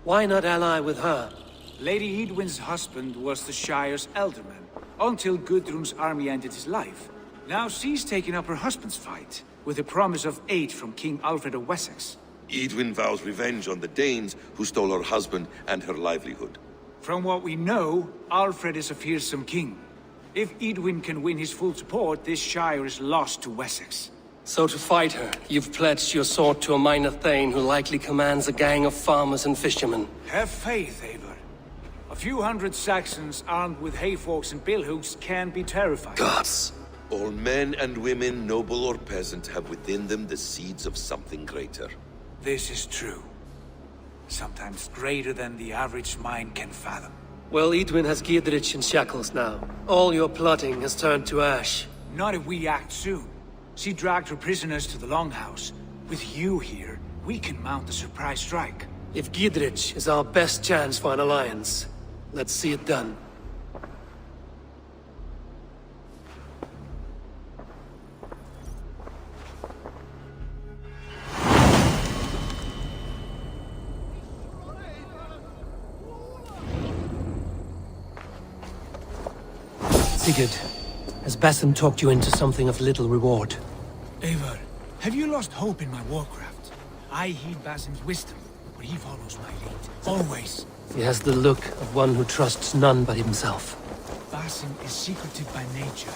Why not ally with her? Lady Edwin's husband was the Shire's elderman, until Gudrun's army ended his life. Now she's taken up her husband's fight, with the promise of aid from King Alfred of Wessex. Edwin vows revenge on the Danes who stole her husband and her livelihood. From what we know, Alfred is a fearsome king. If Edwin can win his full support, this Shire is lost to Wessex. So to fight her, you've pledged your sword to a minor thane who likely commands a gang of farmers and fishermen. Have faith, Eivor. A few hundred Saxons armed with hayforks and billhooks can be terrifying. Gods! All men and women, noble or peasant, have within them the seeds of something greater. This is true. Sometimes greater than the average mind can fathom. Well, Edwin has Giedrich in shackles now. All your plotting has turned to ash. Not if we act soon. She dragged her prisoners to the Longhouse. With you here, we can mount a surprise strike. If Giedrich is our best chance for an alliance, let's see it done. Sigurd, has Basim talked you into something of little reward? Eivor, have you lost hope in my warcraft? I heed Basim's wisdom, but he follows my lead. Always. He has the look of one who trusts none but himself. Basim is secretive by nature,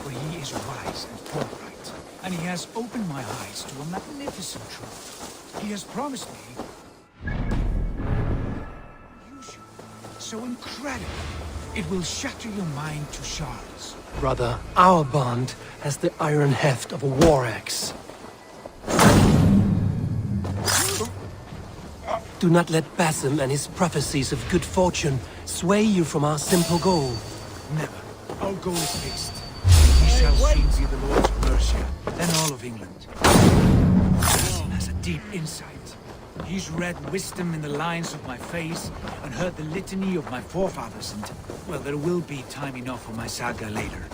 but he is wise and forthright. And he has opened my eyes to a magnificent truth. He has promised me... so incredible. It will shatter your mind to shards. Brother, our bond has the iron heft of a war axe. Do not let Basim and his prophecies of good fortune sway you from our simple goal. Never. Our goal is fixed. We shall soon be the lords of Mercia, then all of England. Basim has a deep insight. He's read wisdom in the lines of my face and heard the litany of my forefathers, and, well, there will be time enough for my saga later.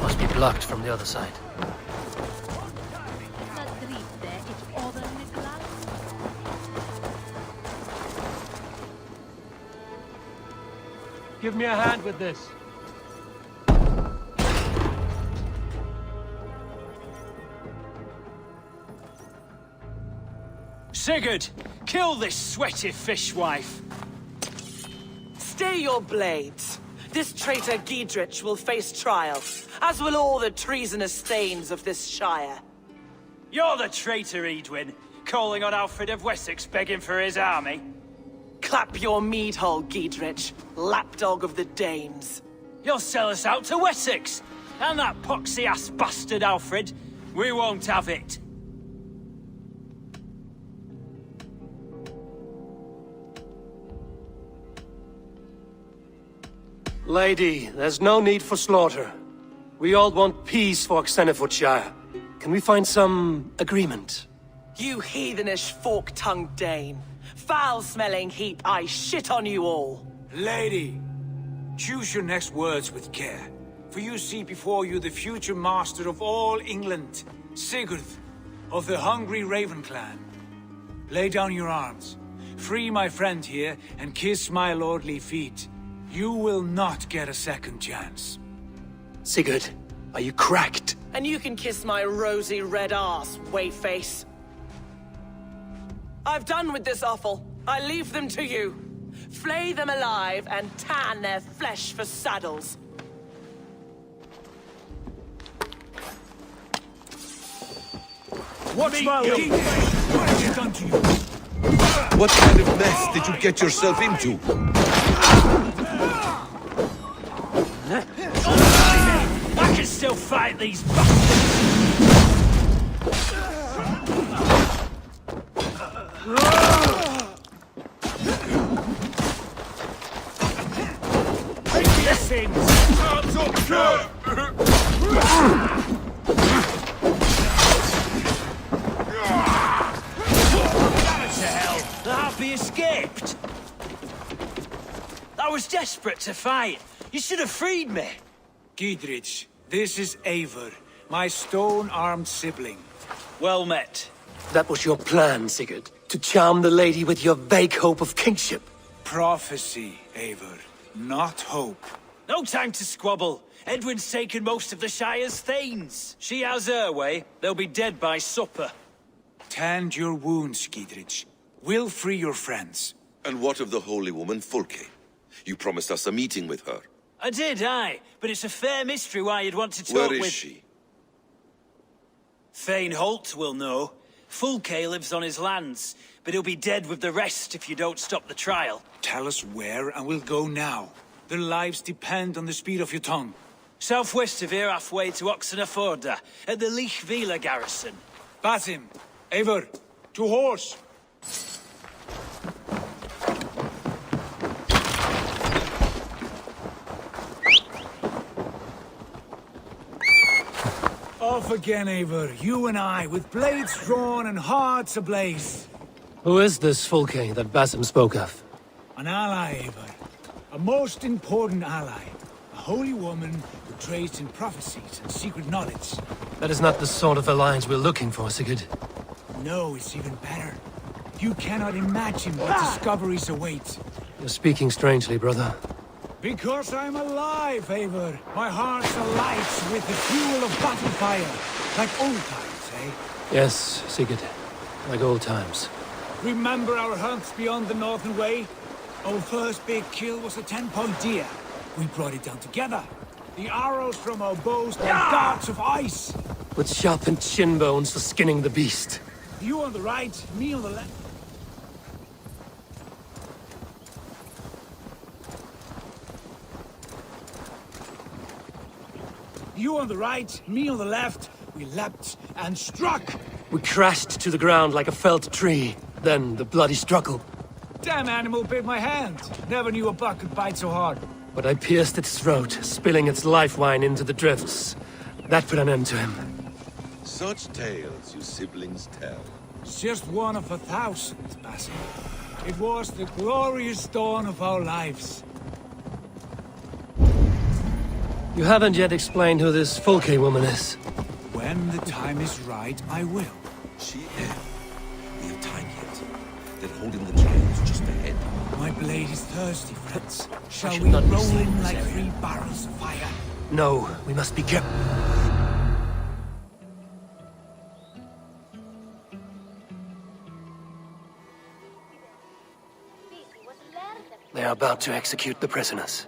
Must be blocked from the other side. Give me a hand with this. Sigurd, kill this sweaty fishwife. Stay your blades. This traitor Giedrich will face trial, as will all the treasonous thanes of this shire. You're the traitor, Edwin, calling on Alfred of Wessex begging for his army. Clap your mead hole, Giedrich, lapdog of the Danes. You'll sell us out to Wessex, and that poxy-ass bastard Alfred. We won't have it. Lady, there's no need for slaughter. We all want peace for Xenefootshire. Can we find some agreement? You heathenish fork-tongued Dane. Foul-smelling heap, I shit on you all. Lady, choose your next words with care. For you see before you the future master of all England, Sigurd, of the hungry Raven clan. Lay down your arms. Free my friend here, and kiss my lordly feet. You will not get a second chance. Sigurd, are you cracked? And you can kiss my rosy red ass, wayface. I've done with this offal. I leave them to you. Flay them alive and tan their flesh for saddles. What's my lord? What have you done to you? What kind of mess did you get yourself into? I can still fight these bastards! This thing! The Harpy escaped! I was desperate to fight. You should have freed me. Gidrich, this is Eivor, my stone-armed sibling. Well met. That was your plan, Sigurd. To charm the lady with your vague hope of kingship. Prophecy, Eivor, not hope. No time to squabble. Edwin's taken most of the Shire's thanes. She has her way. They'll be dead by supper. Tend your wounds, Gidrich. We'll free your friends. And what of the holy woman, Fulke? You promised us a meeting with her. I did, aye. But it's a fair mystery why you'd want to talk Where with... is she? Thane Holt will know. Fulke lives on his lands, but he'll be dead with the rest if you don't stop the trial. Tell us where, and we'll go now. Their lives depend on the speed of your tongue. Southwest of here, halfway to Oxenaforda, at the Lichvila garrison. Basim, Eivor, to horse! Off again, Eivor. You and I, with blades drawn and hearts ablaze. Who is this Fulke that Basim spoke of? An ally, Eivor. A most important ally. A holy woman who trades in prophecies and secret knowledge. That is not the sort of alliance we're looking for, Sigurd. No, it's even better. You cannot imagine what discoveries await. You're speaking strangely, brother. Because I'm alive, Eivor. My heart's alight with the fuel of battle fire. Like old times, eh? Yes, Sigurd. Like old times. Remember our hunts beyond the Northern Way? Our first big kill was a 10-point deer. We brought it down together. The arrows from our bows like darts of ice. With sharpened shin bones for skinning the beast. You on the right, me on the left. You on the right, me on the left. We leapt and struck. We crashed to the ground like a felled tree. Then the bloody struggle. Damn animal bit my hand. Never knew a buck could bite so hard. But I pierced its throat, spilling its life wine into the drifts. That put an end to him. Such tales you siblings tell. It's just one of 1,000, Basim. It was the glorious dawn of our lives. You haven't yet explained who this Fulke woman is. When the time is right, I will. She is. We have time yet. They're holding the trials just ahead. My blade is thirsty, friends. Shall should we not be roll seen in in this like area. 3 barrels of fire? No, we must be careful. They are about to execute the prisoners.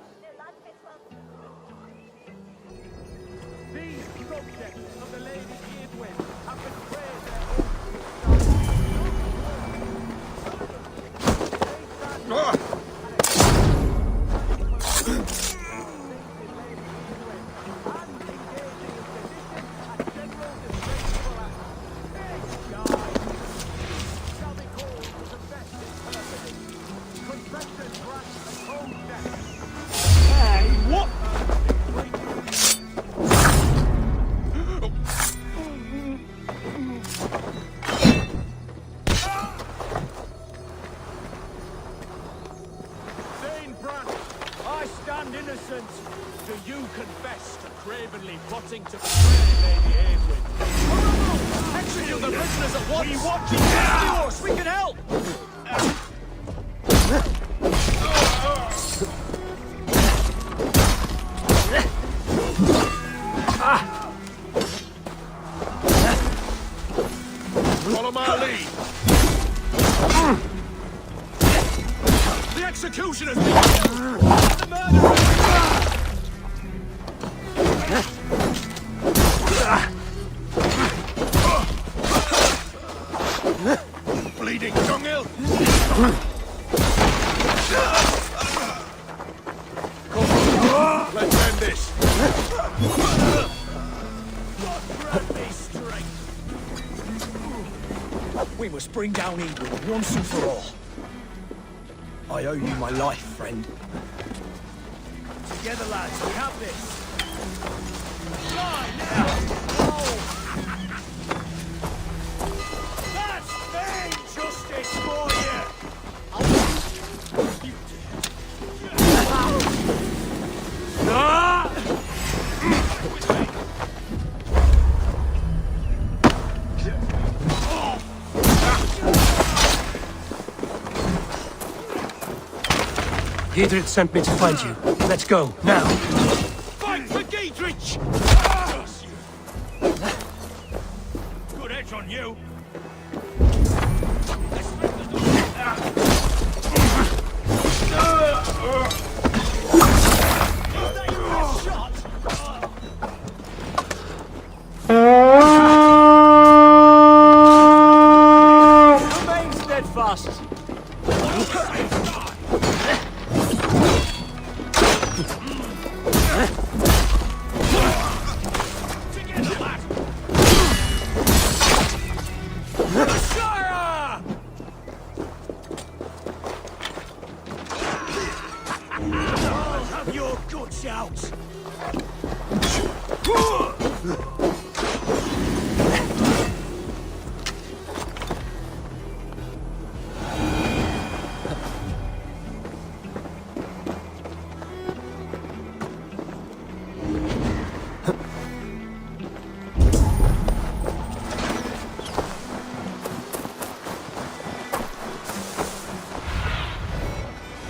plotting to betray Lady Edwin. Execute the prisoners at once! We want you to we can help! Follow my lead. The executioners! The murderers! Bleeding dunghill! Let's end this! God grant me strength! We must bring down evil once and for all. I owe you my life, friend. Together, lads, we have this! Die now! Oh. That's vain justice for you! Giedrich sent me to find you. Let's go, now. Fight for Giedrich! Good edge on you. Remain steadfast. Have your guts out!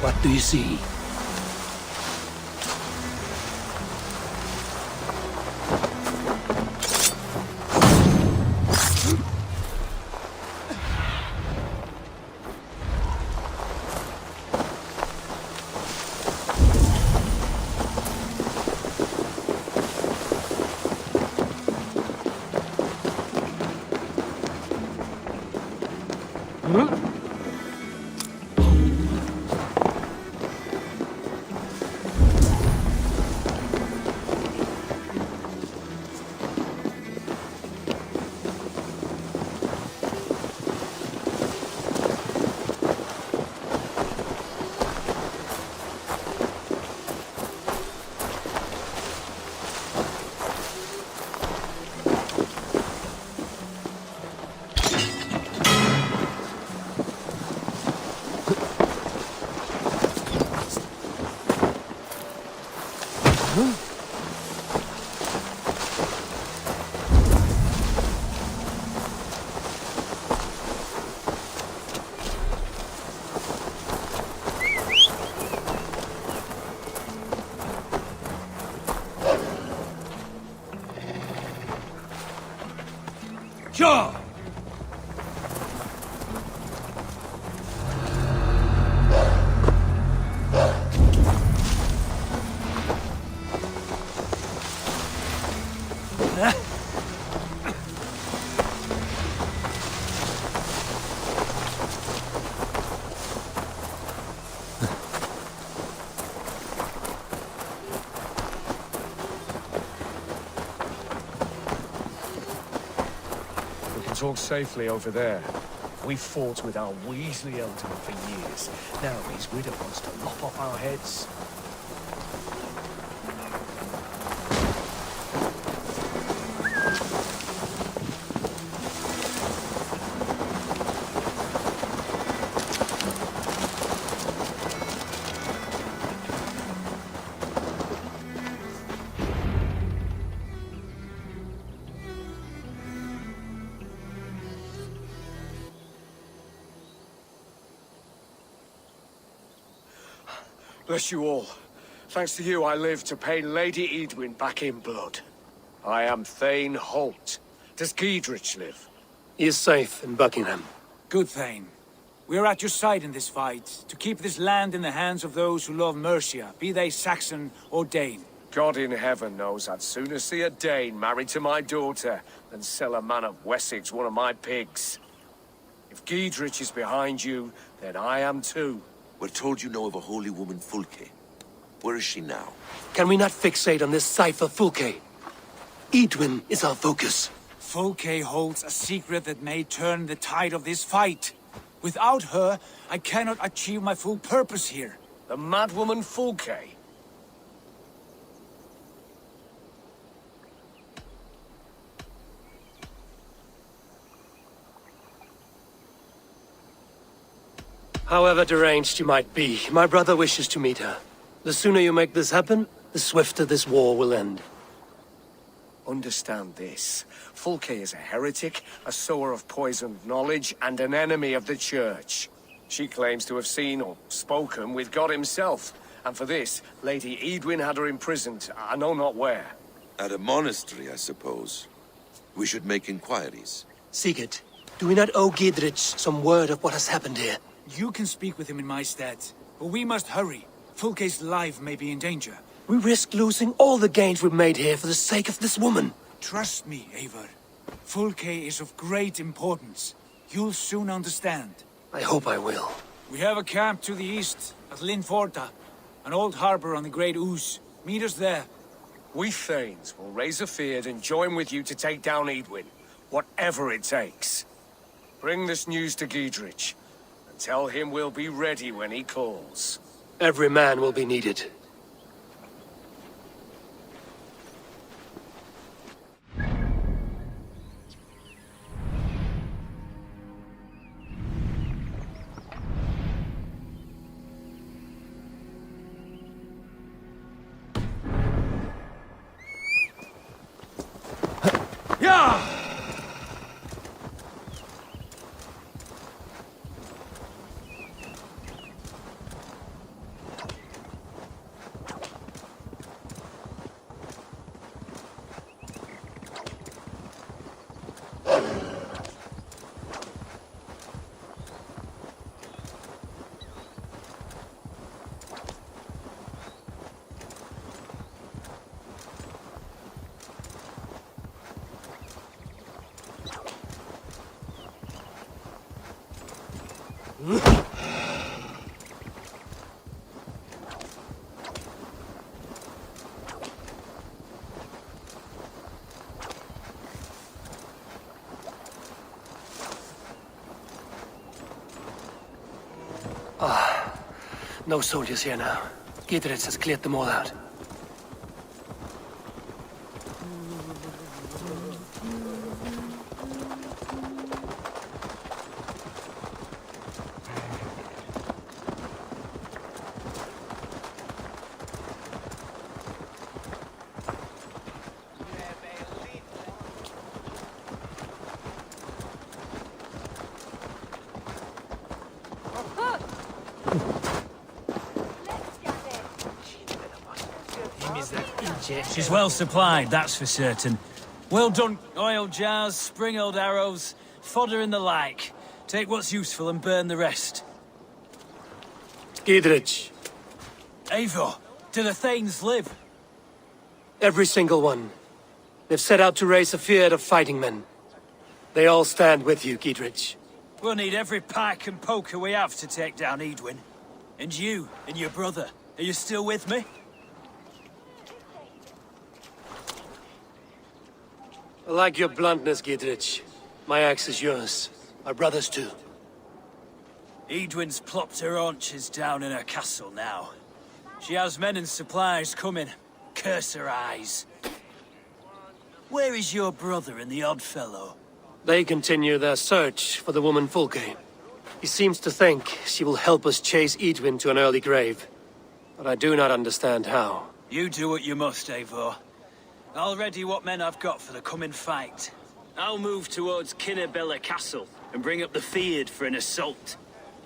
What do you see? Sure! Talk safely over there. We fought with our Weasley Elderman for years. Now his widow wants to lop off our heads. Bless you all. Thanks to you, I live to pay Lady Edwin back in blood. I am Thane Holt. Does Giedrich live? He is safe in Buckingham. Good, Thane. We are at your side in this fight, to keep this land in the hands of those who love Mercia, be they Saxon or Dane. God in heaven knows I'd sooner see a Dane married to my daughter than sell a man of Wessex one of my pigs. If Giedrich is behind you, then I am too. We're told you know of a holy woman, Fulke. Where is she now? Can we not fixate on this cipher, Fulke? Edwin is our focus. Fulke holds a secret that may turn the tide of this fight. Without her, I cannot achieve my full purpose here. The madwoman Fulke? However deranged you might be, my brother wishes to meet her. The sooner you make this happen, the swifter this war will end. Understand this. Fulke is a heretic, a sower of poisoned knowledge, and an enemy of the Church. She claims to have seen or spoken with God himself, and for this, Lady Edwin had her imprisoned, I know not where. At a monastery, I suppose. We should make inquiries. Sigurd, do we not owe Giedrich some word of what has happened here? You can speak with him in my stead, but we must hurry. Fulke's life may be in danger. We risk losing all the gains we've made here for the sake of this woman. Trust me, Eivor. Fulke is of great importance. You'll soon understand. I hope I will. We have a camp to the east, at Linforta, an old harbor on the Great Ouse. Meet us there. We Thanes will raise a feard and join with you to take down Edwin, whatever it takes. Bring this news to Giedrich, and tell him we'll be ready when he calls. Every man will be needed. No soldiers here now. Giedrich has cleared them all out. She's well supplied, that's for certain. Well done, oil jars, spring-oiled arrows, fodder and the like. Take what's useful and burn the rest. Giedrich. Eivor, do the Thanes live? Every single one. They've set out to raise a fear of fighting men. They all stand with you, Giedrich. We'll need every pike and poker we have to take down Edwin. And you, and your brother, are you still with me? I like your bluntness, Giedrich. My axe is yours. My brother's too. Edwin's plopped her haunches down in her castle now. She has men and supplies coming. Curse her eyes. Where is your brother and the odd fellow? They continue their search for the woman Fulke. He seems to think she will help us chase Edwin to an early grave. But I do not understand how. You do what you must, Eivor. I'll ready what men I've got for the coming fight. I'll move towards Kinnabella Castle and bring up the feared for an assault.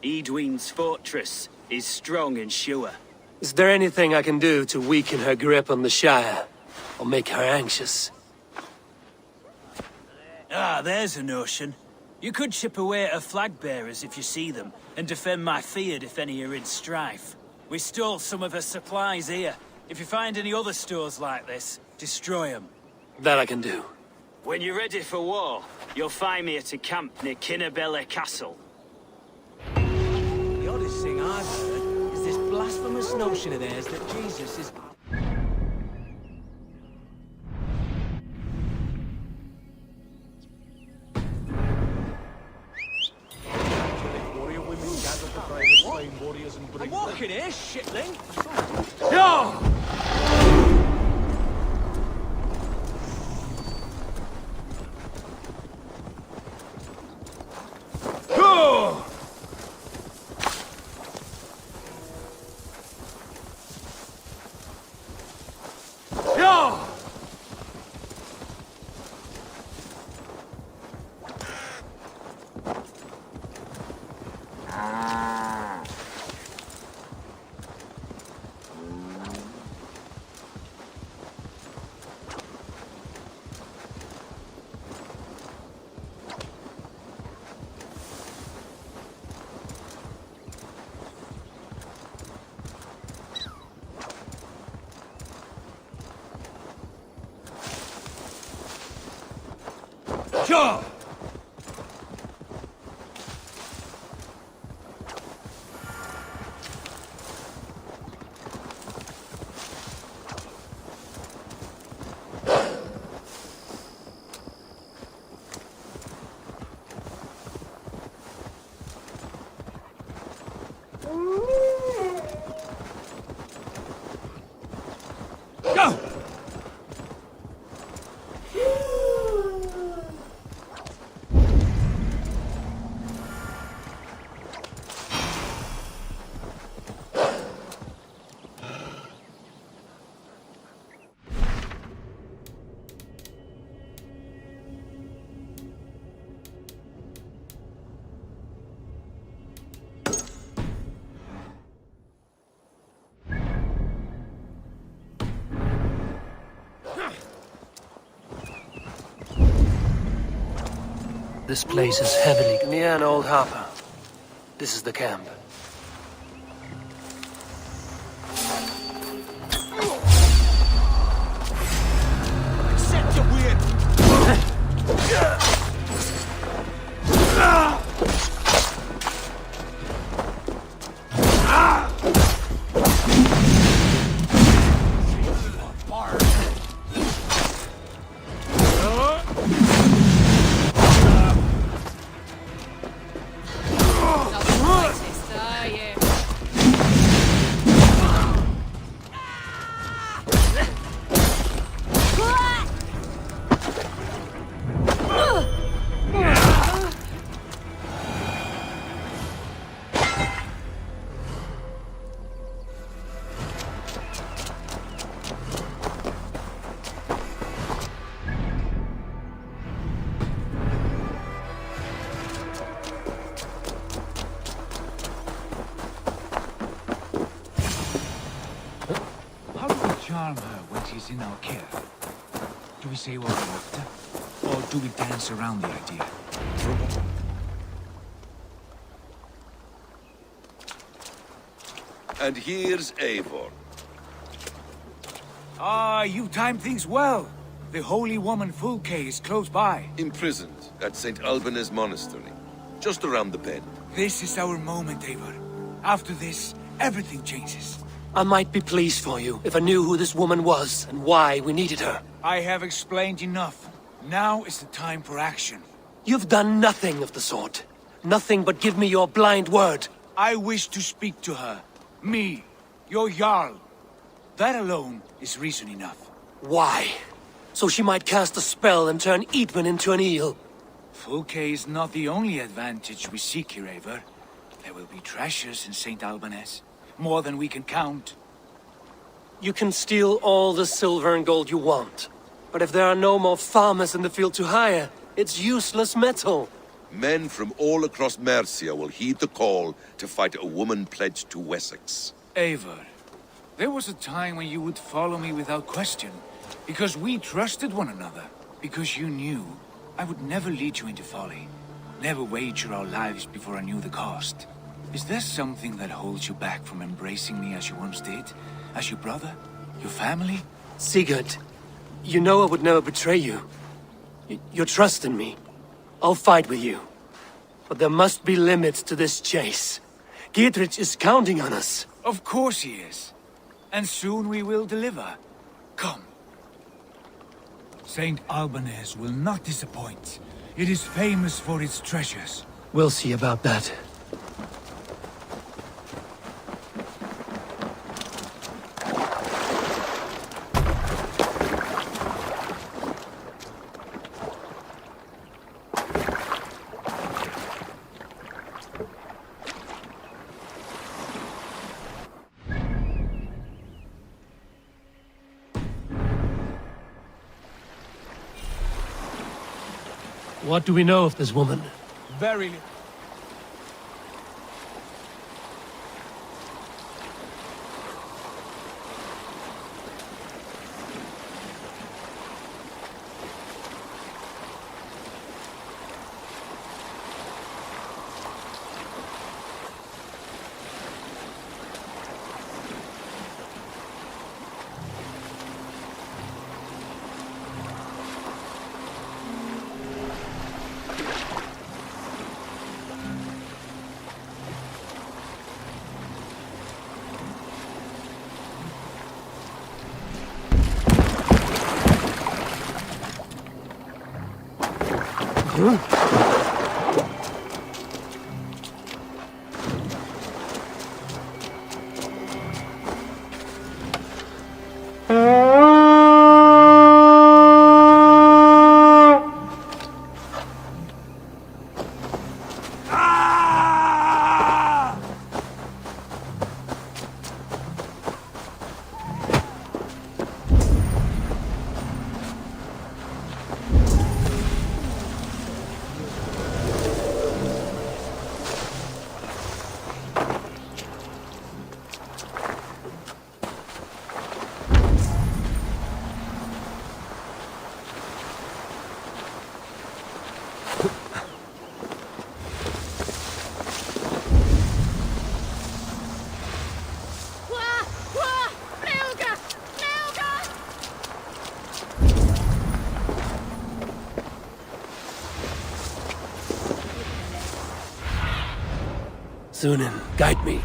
Edwin's fortress is strong and sure. Is there anything I can do to weaken her grip on the Shire? Or make her anxious? Ah, there's a notion. You could chip away at her flag bearers if you see them, and defend my field if any are in strife. We stole some of her supplies here. If you find any other stores like this, destroy them. That I can do. When you're ready for war, you'll find me at a camp near Kinnabella Castle. The oddest thing I've heard is this blasphemous notion of theirs that Jesus is... I'm walking here, shitling! Yo! Sure! Go! This place is heavily near an old harbor. This is the camp. Accept your weird... Charm her when she's in our care. Do we say what we're after? Or do we dance around the idea? And here's Eivor. Ah, you timed things well. The holy woman Fulke is close by. Imprisoned at St. Alban's Monastery, just around the bend. This is our moment, Eivor. After this, everything changes. I might be pleased for you if I knew who this woman was and why we needed her. I have explained enough. Now is the time for action. You've done nothing of the sort. Nothing but give me your blind word. I wish to speak to her. Me, your Jarl. That alone is reason enough. Why? So she might cast a spell and turn Eatman into an eel. Fulke is not the only advantage we seek here, Eivor. There will be treasures in St. Alban's. More than we can count. You can steal all the silver and gold you want. But if there are no more farmers in the field to hire, it's useless metal. Men from all across Mercia will heed the call to fight a woman pledged to Wessex. Eivor, There was a time when you would follow me without question, because we trusted one another, because you knew I would never lead you into folly, never wager our lives before I knew the cost. Is there something that holds you back from embracing me as you once did? As your brother? Your family? Sigurd, you know I would never betray you. You're trusting me. I'll fight with you. But there must be limits to this chase. Giedrich is counting on us. Of course he is. And soon we will deliver. Come. Saint Albanese will not disappoint. It is famous for its treasures. We'll see about that. What do we know of this woman? Very little. Sunan, guide me.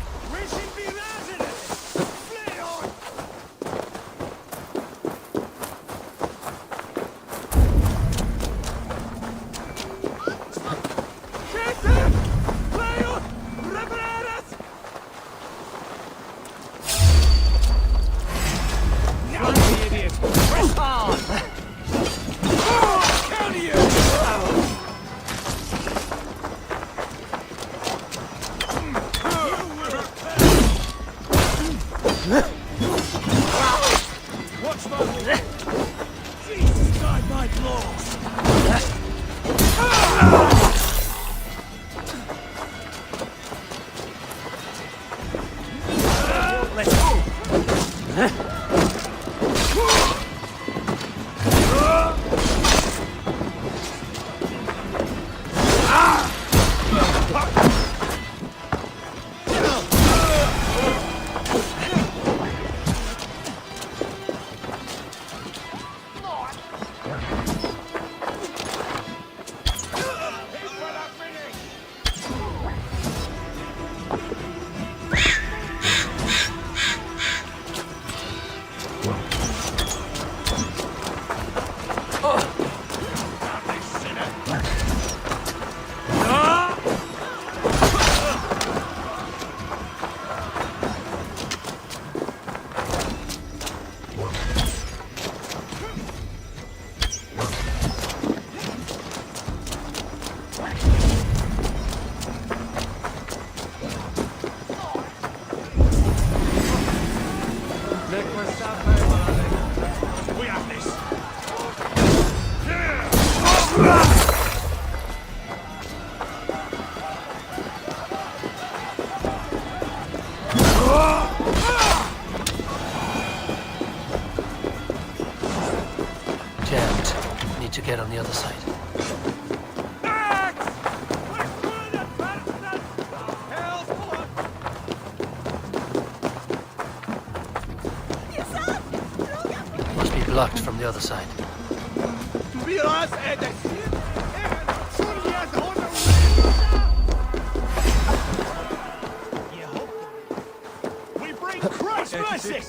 the other side. Must be blocked from the other side. We bring Christ's mercy!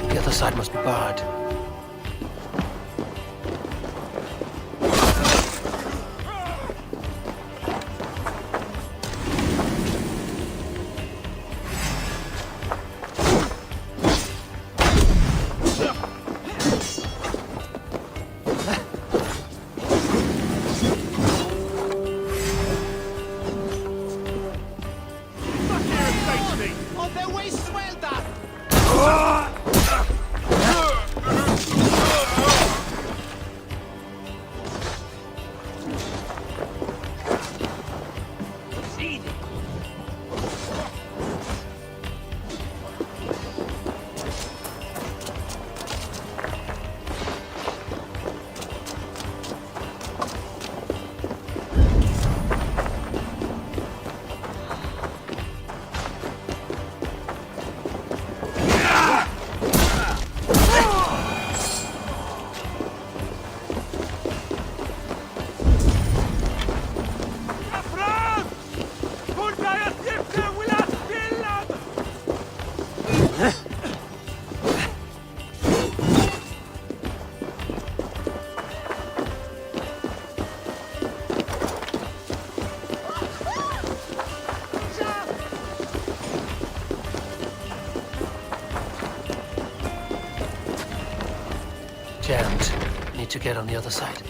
The other side must be barred. Jammed. Need to get on the other side.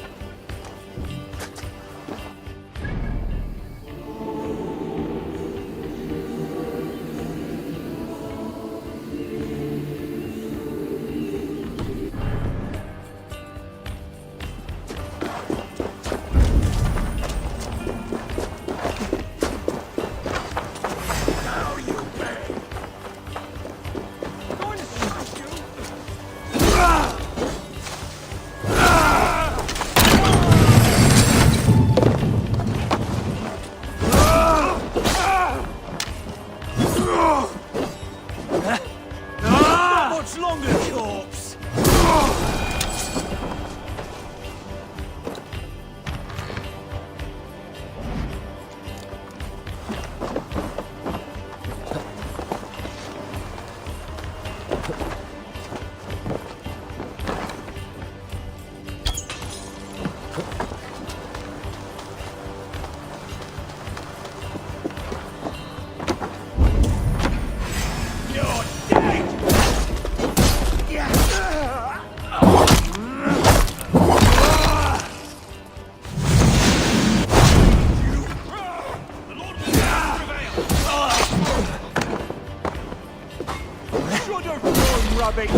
coming!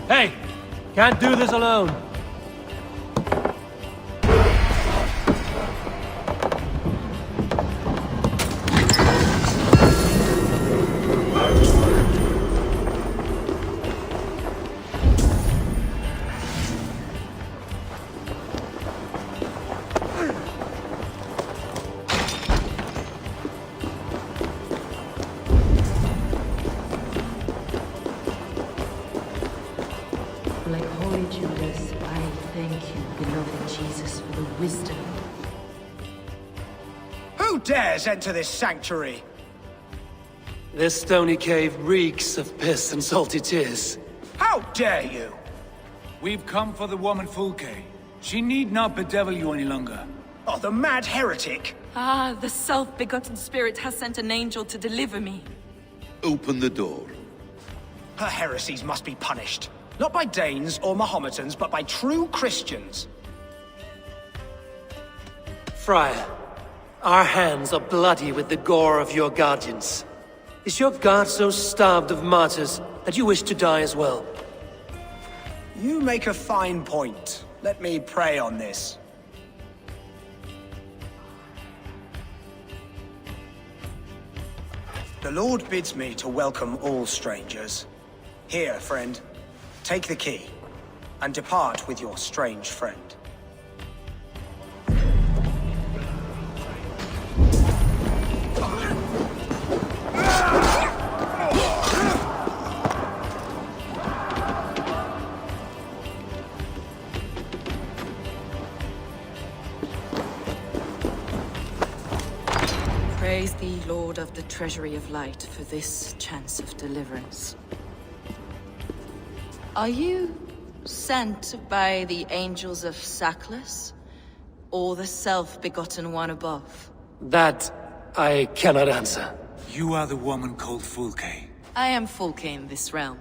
Hey! Can't do this alone. Like Holy Judas, I thank you, beloved Jesus, for the wisdom. Who dares enter this sanctuary? This stony cave reeks of piss and salty tears. How dare you? We've come for the woman Fulke. She need not bedevil you any longer. Oh, the mad heretic! Ah, the self-begotten spirit has sent an angel to deliver me. Open the door. Her heresies must be punished. Not by Danes or Mahometans, but by true Christians. Friar, our hands are bloody with the gore of your guardians. Is your God so starved of martyrs that you wish to die as well? You make a fine point. Let me pray on this. The Lord bids me to welcome all strangers. Here, friend, take the key, and depart with your strange friend. Praise thee, Lord of the Treasury of Light, for this chance of deliverance. Are you sent by the angels of Saklas, or the self-begotten one above? That I cannot answer. You are the woman called Fulke. I am Fulke in this realm,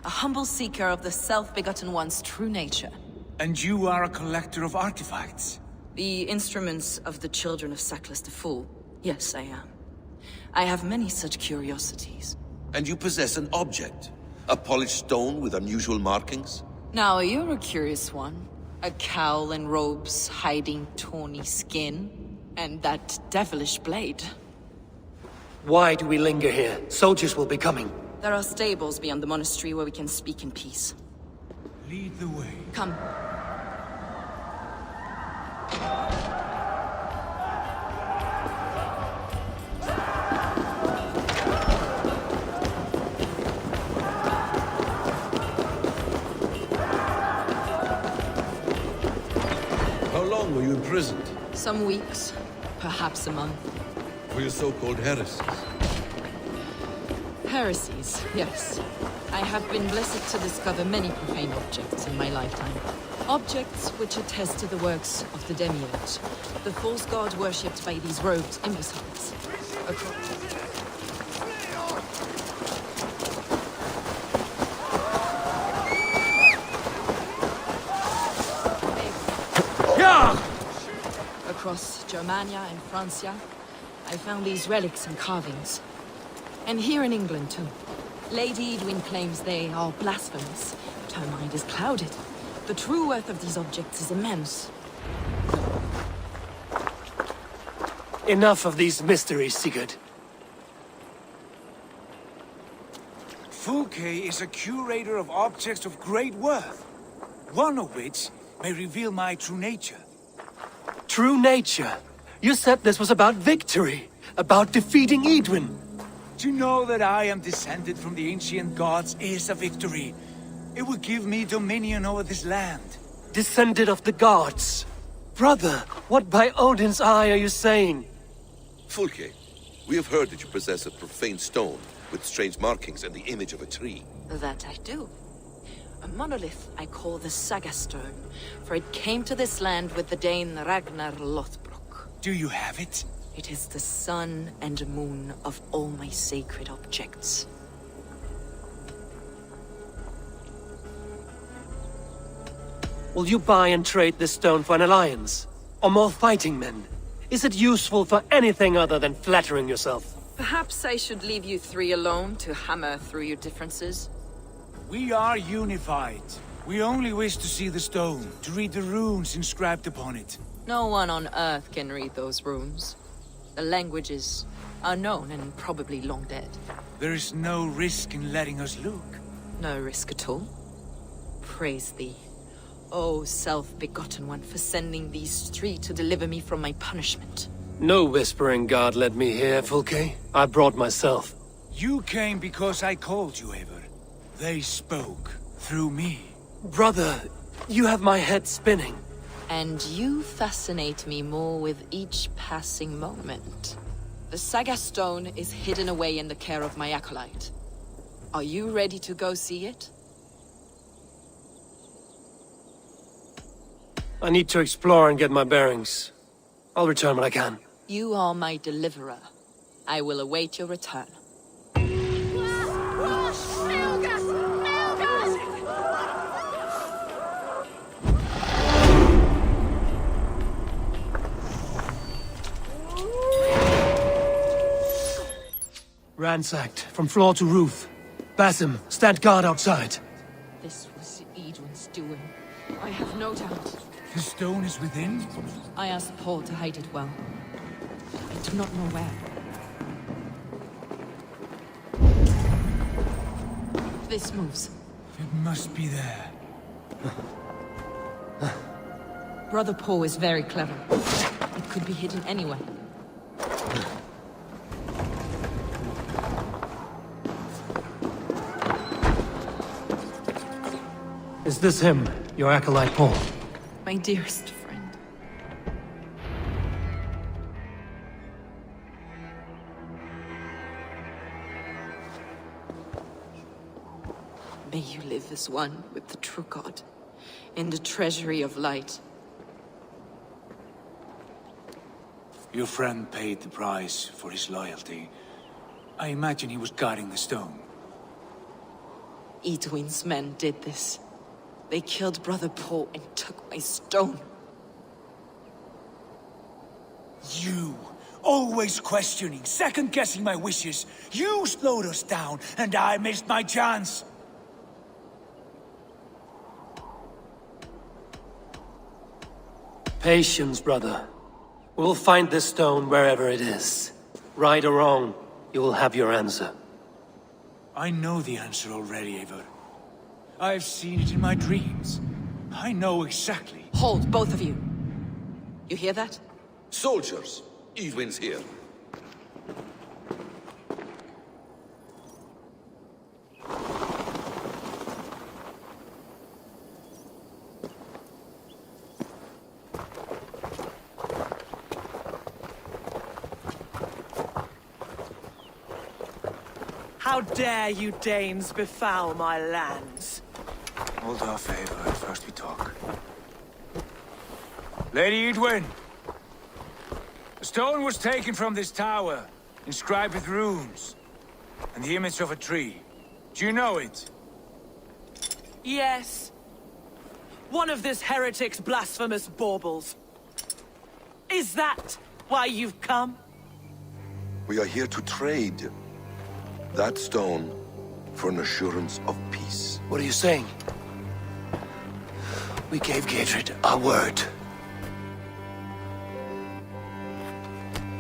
a humble seeker of the self-begotten one's true nature. And you are a collector of artifacts? The instruments of the children of Saklas the Fool. Yes, I am. I have many such curiosities. And you possess an object? A polished stone with unusual markings? Now, you're a curious one. A cowl and robes hiding tawny skin, and that devilish blade. Why do we linger here? Soldiers will be coming. There are stables beyond the monastery where we can speak in peace. Lead the way. Come. How long were you imprisoned? Some weeks, perhaps a month. For your so-called heresies? Heresies, yes. I have been blessed to discover many profane objects in my lifetime. Objects which attest to the works of the Demiurge, the false god worshipped by these robed imbeciles. Across Germania and Francia, I found these relics and carvings. And here in England, too. Lady Edwin claims they are blasphemous, but her mind is clouded. The true worth of these objects is immense. Enough of these mysteries, Sigurd. Fulke is a curator of objects of great worth, one of which may reveal my true nature. True nature? You said this was about victory, about defeating Edwin. To know that I am descended from the ancient gods is a victory. It would give me dominion over this land. Descended of the gods. Brother, what by Odin's eye are you saying? Fulke, we have heard that you possess a profane stone with strange markings and the image of a tree. That I do. A monolith I call the Saga Stone, for it came to this land with the Dane Ragnar Lothbrok. Do you have it? It is the sun and moon of all my sacred objects. Will you buy and trade this stone for an alliance? Or more fighting men? Is it useful for anything other than flattering yourself? Perhaps I should leave you three alone to hammer through your differences. We are unified. We only wish to see the stone, to read the runes inscribed upon it. No one on Earth can read those runes. The language is unknown and probably long dead. There is no risk in letting us look. No risk at all. Praise thee, O self-begotten one, for sending these three to deliver me from my punishment. No whispering god led me here, Fulke. I brought myself. You came because I called you, Eivor. They spoke through me. Brother, you have my head spinning. And you fascinate me more with each passing moment. The Saga Stone is hidden away in the care of my acolyte. Are you ready to go see it? I need to explore and get my bearings. I'll return when I can. You are my deliverer. I will await your return. Ransacked, from floor to roof. Basim, stand guard outside. This was Edwin's doing. I have no doubt. The stone is within? I asked Paul to hide it well. I do not know where. This moves. It must be there. Brother Paul is very clever. It could be hidden anywhere. Is this him, your acolyte Paul? My dearest friend. May you live as one with the true God, in the treasury of light. Your friend paid the price for his loyalty. I imagine he was guarding the stone. Edwin's men did this. They killed Brother Paul and took my stone. You, always questioning, second-guessing my wishes. You slowed us down, and I missed my chance. Patience, brother. We'll find this stone wherever it is. Right or wrong, you will have your answer. I know the answer already, Eivor. I've seen it in my dreams. I know exactly. Hold, both of you. You hear that? Soldiers, Edwin's here. How dare you Danes befoul my lands? Hold off, Eivor. First we talk. Lady Edwin! A stone was taken from this tower, inscribed with runes, and the image of a tree. Do you know it? Yes. One of this heretic's blasphemous baubles. Is that why you've come? We are here to trade that stone for an assurance of peace. What are you saying? We gave Gatred our word.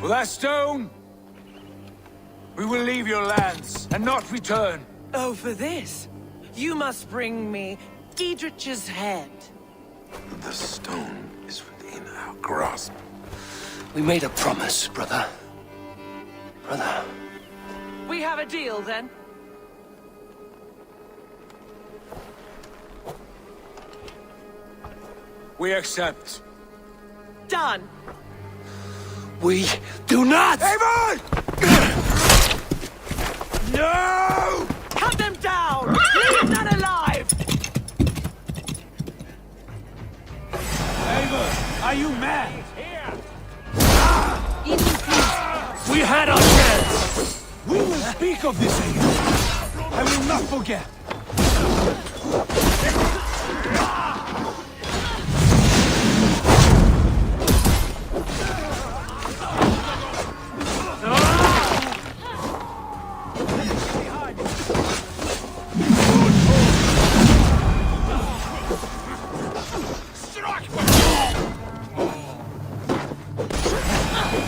For that stone, we will leave your lands and not return. Oh, for this? You must bring me Giedrich's head. The stone is within our grasp. We made a promise, brother. Brother. We have a deal, then? We accept. Done. We do not! Eivor! No! Cut them down! Leave none alive! Eivor, are you mad? We had our chance! We will speak of this, Eivor. I will not forget.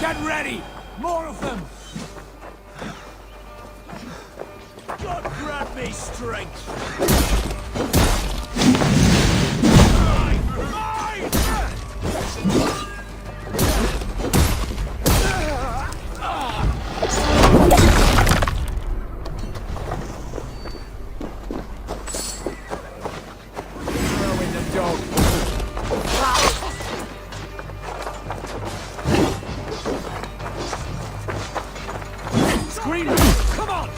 Get ready! More of them! God grant me strength! Throw in the dog. Scream! Come on!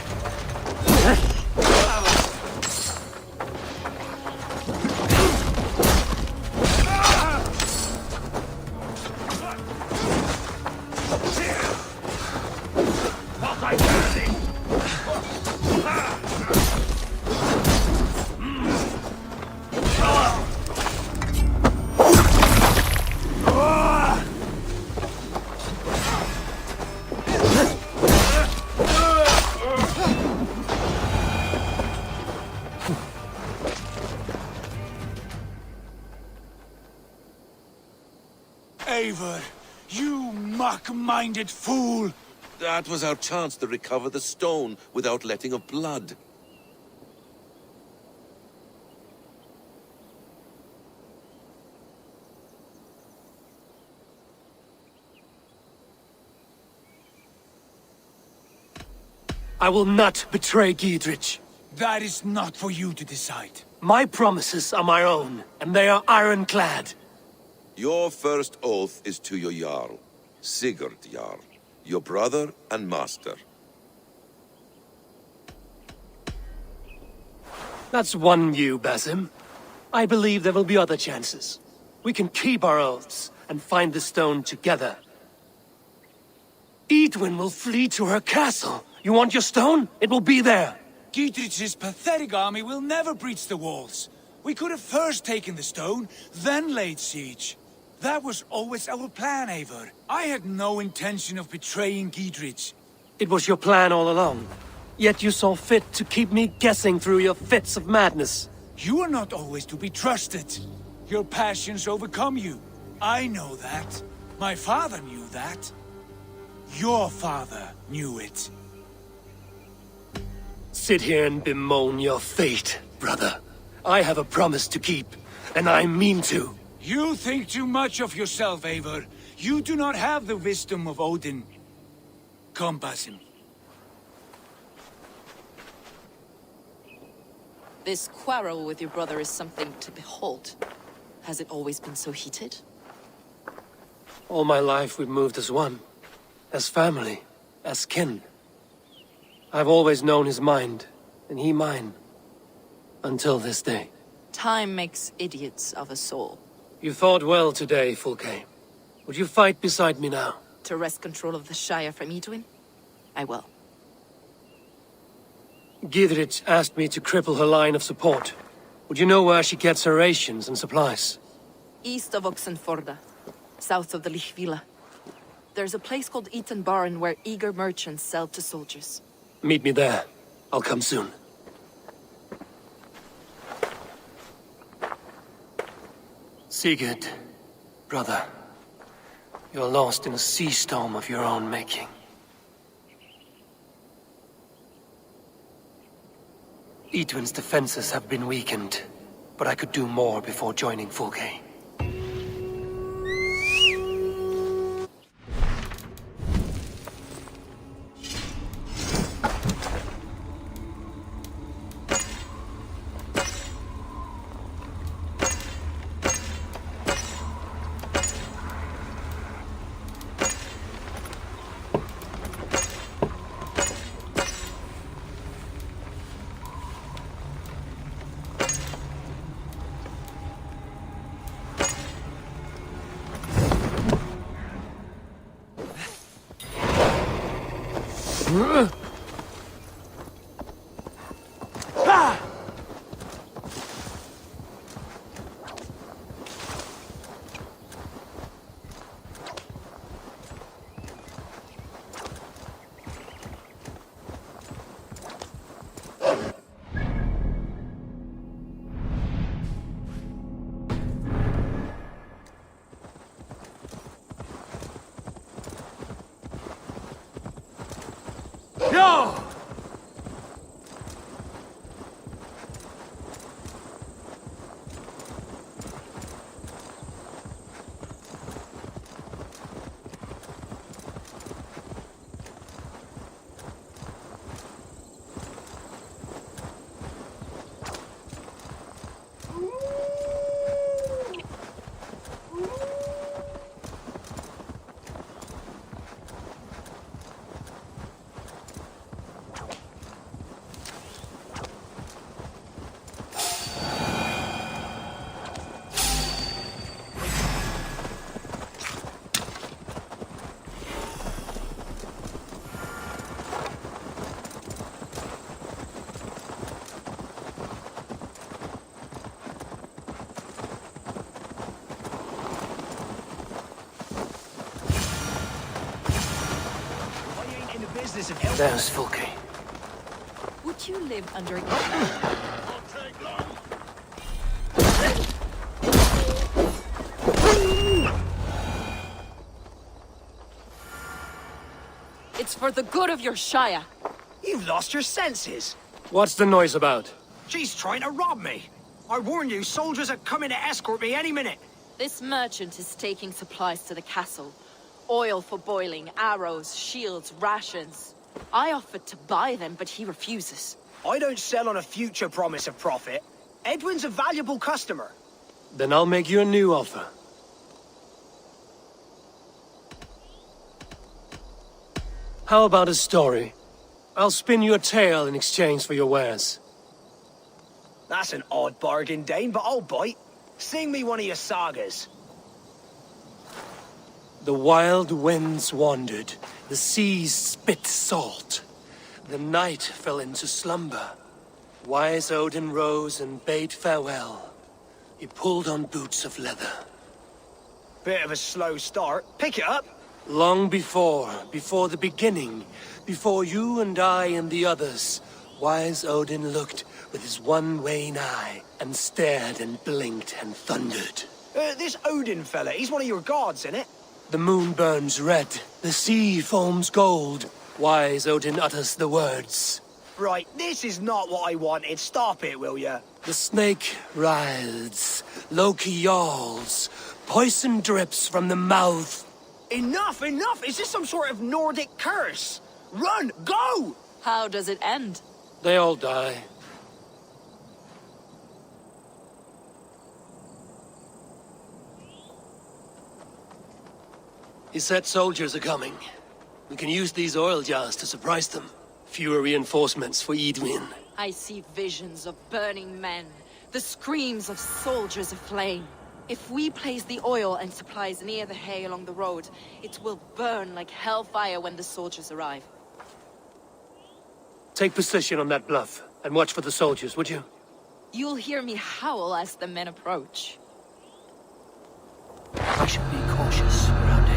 Eivor, you mock-minded fool! That was our chance to recover the stone without letting of blood. I will not betray Giedrich. That is not for you to decide. My promises are my own, and they are ironclad. Your first oath is to your Jarl, Sigurd Jarl, your brother and master. That's one view, Basim. I believe there will be other chances. We can keep our oaths and find the stone together. Edwin will flee to her castle. You want your stone? It will be there. Giedrich's pathetic army will never breach the walls. We could have first taken the stone, then laid siege. That was always our plan, Eivor. I had no intention of betraying Giedrich. It was your plan all along. Yet you saw fit to keep me guessing through your fits of madness. You are not always to be trusted. Your passions overcome you. I know that. My father knew that. Your father knew it. Sit here and bemoan your fate, brother. I have a promise to keep, and I mean to. You think too much of yourself, Eivor. You do not have the wisdom of Odin. Come, Basim. This quarrel with your brother is something to behold. Has it always been so heated? All my life we've moved as one. As family. As kin. I've always known his mind, and he mine. Until this day. Time makes idiots of us all. You fought well today, Fulke. Would you fight beside me now? To wrest control of the Shire from Edwin? I will. Giedrich asked me to cripple her line of support. Would you know where she gets her rations and supplies? East of Oxenforda, south of the Lichvila. There's a place called Eaton Barn where eager merchants sell to soldiers. Meet me there. I'll come soon. Sigurd, brother. You're lost in a sea storm of your own making. Edwin's defenses have been weakened, but I could do more before joining Fulke. No! There's Fulke. Would you live under a... It's for the good of your Shire. You've lost your senses. What's the noise about? She's trying to rob me. I warn you, soldiers are coming to escort me any minute. This merchant is taking supplies to the castle. Oil for boiling, arrows, shields, rations. I offered to buy them, but he refuses. I don't sell on a future promise of profit. Edwin's a valuable customer. Then I'll make you a new offer. How about a story? I'll spin you a tale in exchange for your wares. That's an odd bargain, Dane, but I'll bite. Sing me one of your sagas. The wild winds wandered, the seas spit salt. The night fell into slumber. Wise Odin rose and bade farewell. He pulled on boots of leather. Bit of a slow start. Pick it up. Long before the beginning, before you and I and the others, Wise Odin looked with his one-wane eye and stared and blinked and thundered. This Odin fella, he's one of your gods, innit? The moon burns red, the sea foams gold. Wise Odin utters the words. Right, this is not what I wanted. Stop it, will ya? The snake writhes, Loki yawls, poison drips from the mouth. Enough, enough! Is this some sort of Nordic curse? Run, go! How does it end? They all die. He said soldiers are coming. We can use these oil jars to surprise them. Fewer reinforcements for Edwin. I see visions of burning men, the screams of soldiers aflame. If we place the oil and supplies near the hay along the road, it will burn like hellfire when the soldiers arrive. Take position on that bluff, and watch for the soldiers, would you? You'll hear me howl as the men approach. We should be cautious around here.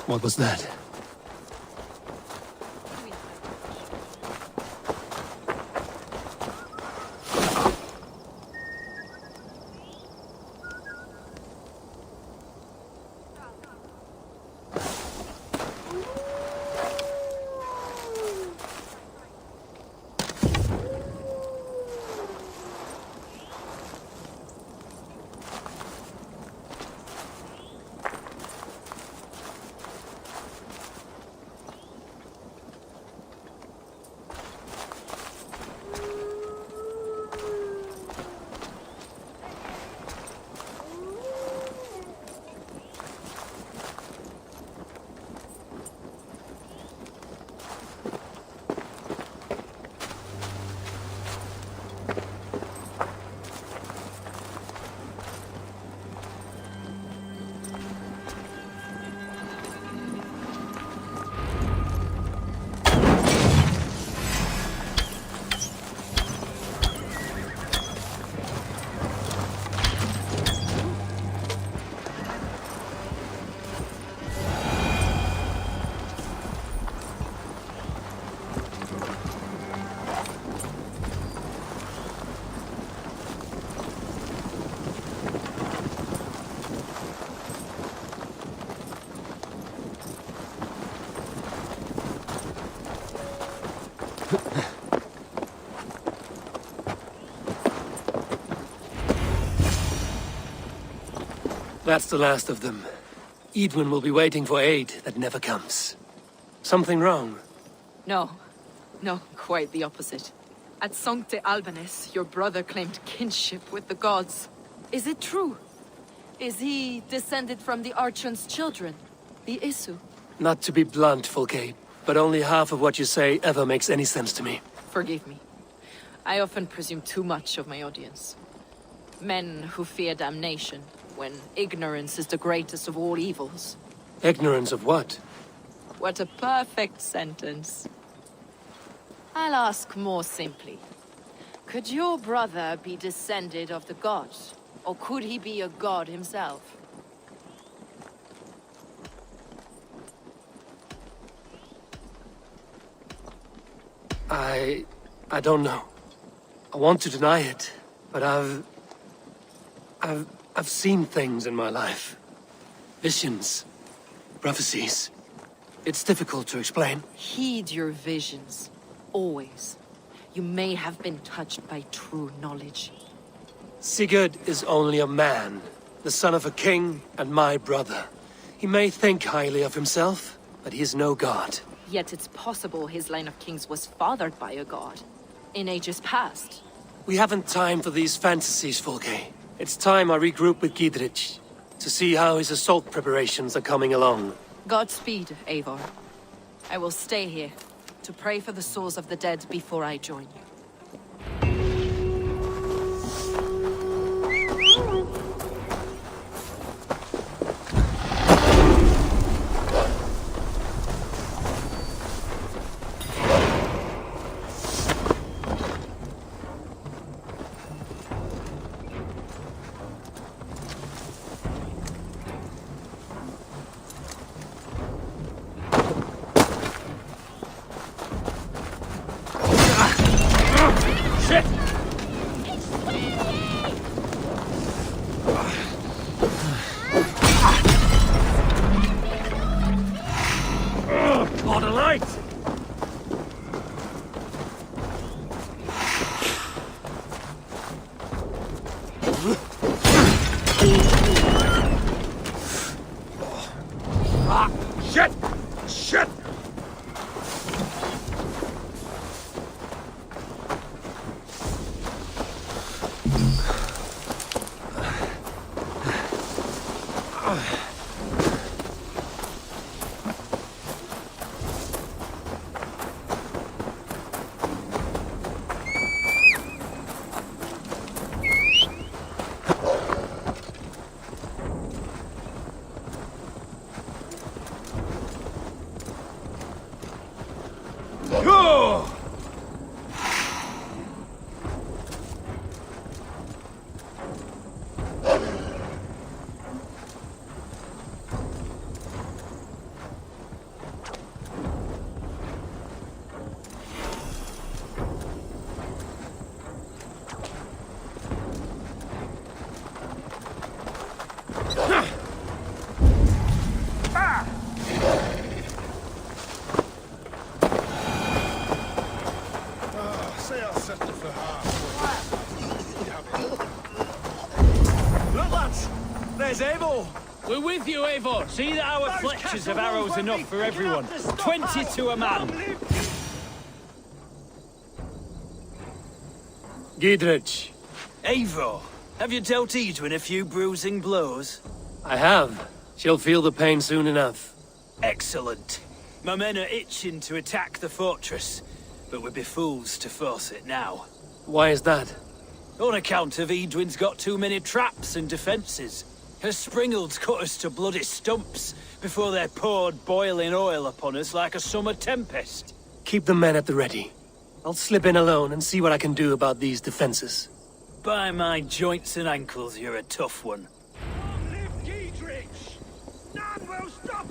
What was that? That's the last of them. Edwin will be waiting for aid that never comes. Something wrong? No. No, quite the opposite. At Sancte Albanus, your brother claimed kinship with the gods. Is it true? Is he descended from the Archon's children, the Isu? Not to be blunt, Fulke, but only half of what you say ever makes any sense to me. Forgive me. I often presume too much of my audience. Men who fear damnation, when ignorance is the greatest of all evils. Ignorance of what? What a perfect sentence. I'll ask more simply. Could your brother be descended of the gods? Or could he be a god himself? I don't know. I want to deny it, but I've seen things in my life. Visions, prophecies. It's difficult to explain. Heed your visions. Always. You may have been touched by true knowledge. Sigurd is only a man, the son of a king and my brother. He may think highly of himself, but he is no god. Yet it's possible his line of kings was fathered by a god. In ages past. We haven't time for these fantasies, Fulke. It's time I regroup with Gidrich, to see how his assault preparations are coming along. Godspeed, Eivor. I will stay here, to pray for the souls of the dead before I join you. We're with you, Eivor. See that our fletchers have arrows enough for everyone. 20 to a man. Gidrich. Eivor, have you dealt Edwin a few bruising blows? I have. She'll feel the pain soon enough. Excellent. My men are itching to attack the fortress, but we'd be fools to force it now. Why is that? On account of Edwin's got too many traps and defenses. Her springalds cut us to bloody stumps before they poured boiling oil upon us like a summer tempest. Keep the men at the ready. I'll slip in alone and see what I can do about these defenses. By my joints and ankles, you're a tough one.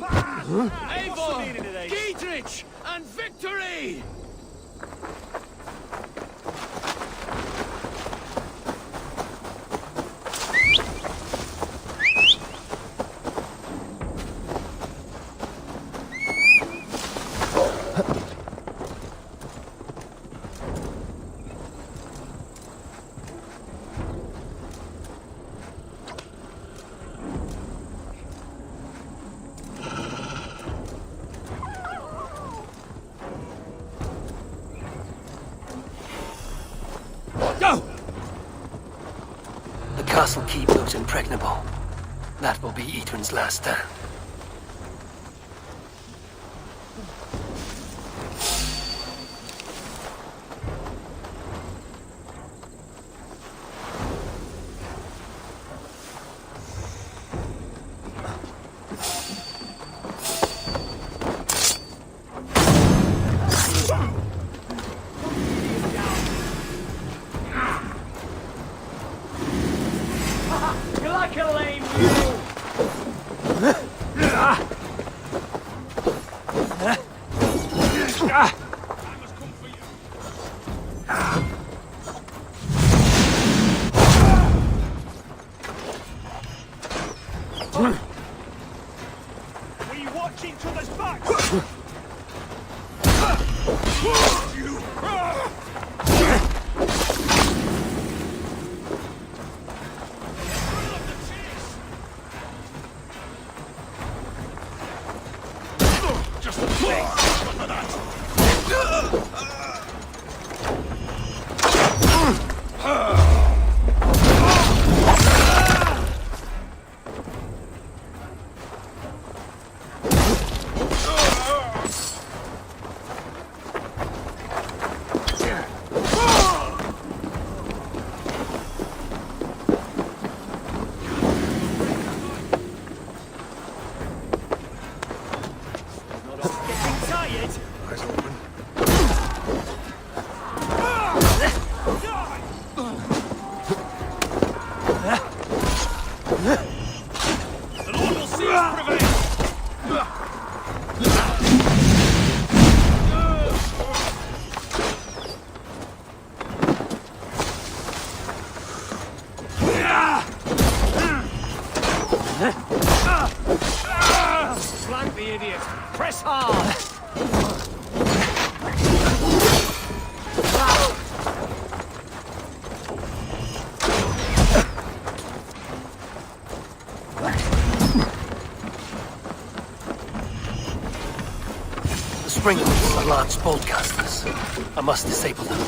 Huh? Eivor! Dietrich! And victory! The castle keep looks impregnable. That will be Edwin's last stand. Flank the idiot! Press hard! The sprinklers are large boltcasters. I must disable them.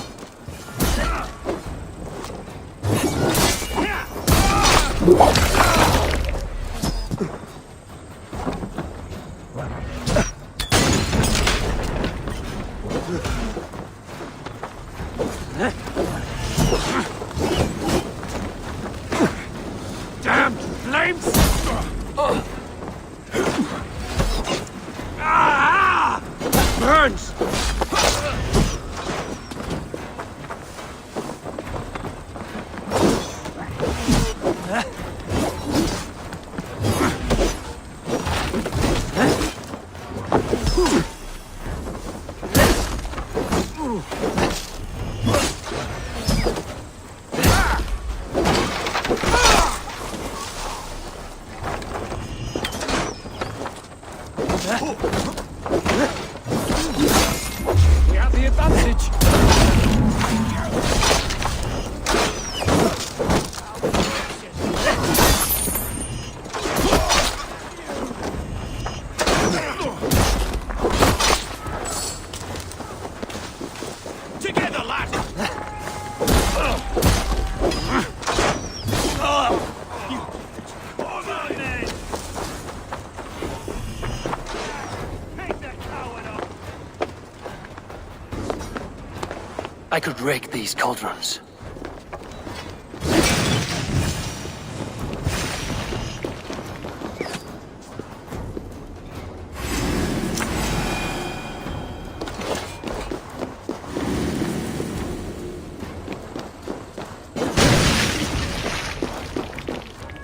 Damn flames! Burns! We have the advantage. I could rake these cauldrons.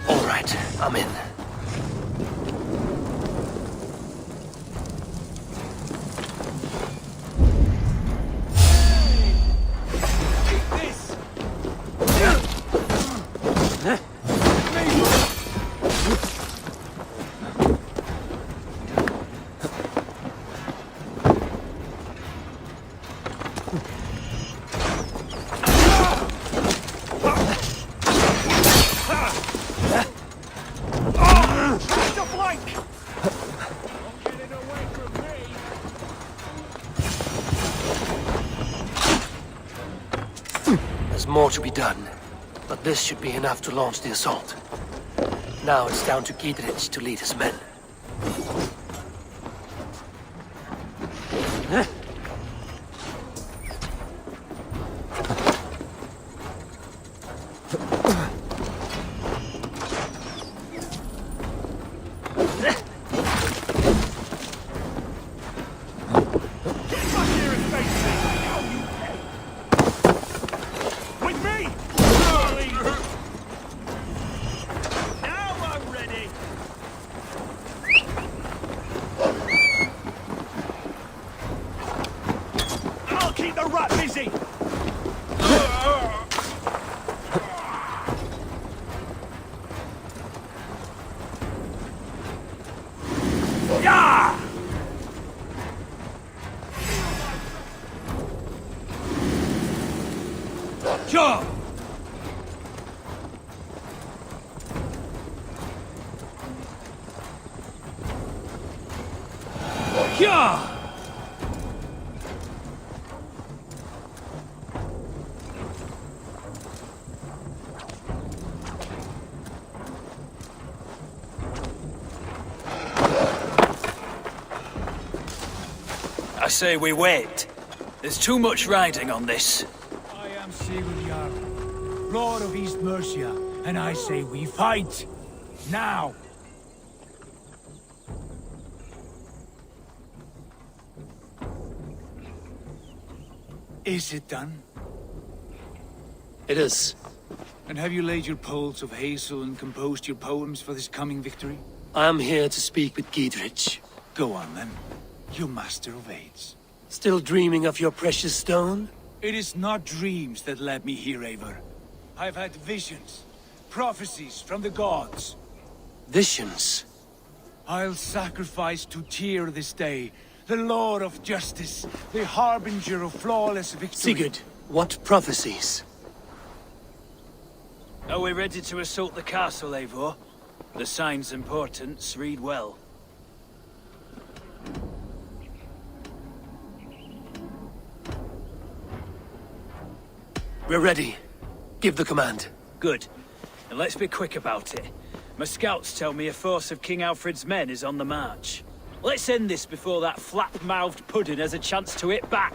All right, I'm in. There's more to be done, but this should be enough to launch the assault. Now it's down to Giedrich to lead his men. I say we wait. There's too much riding on this. I am Sigurd Jarl, Lord of East Mercia, and I say we fight! Now! Is it done? It is. And have you laid your poles of hazel and composed your poems for this coming victory? I am here to speak with Giedrich. Go on, then. You master of aids. Still dreaming of your precious stone? It is not dreams that led me here, Eivor. I've had visions, prophecies from the gods. Visions? I'll sacrifice to Tyr this day, the Lord of Justice, the harbinger of flawless victory. Sigurd, what prophecies? Are we ready to assault the castle, Eivor? The sign's importance, read well. We're ready. Give the command. Good. And let's be quick about it. My scouts tell me a force of King Alfred's men is on the march. Let's end this before that flap-mouthed pudding has a chance to hit back.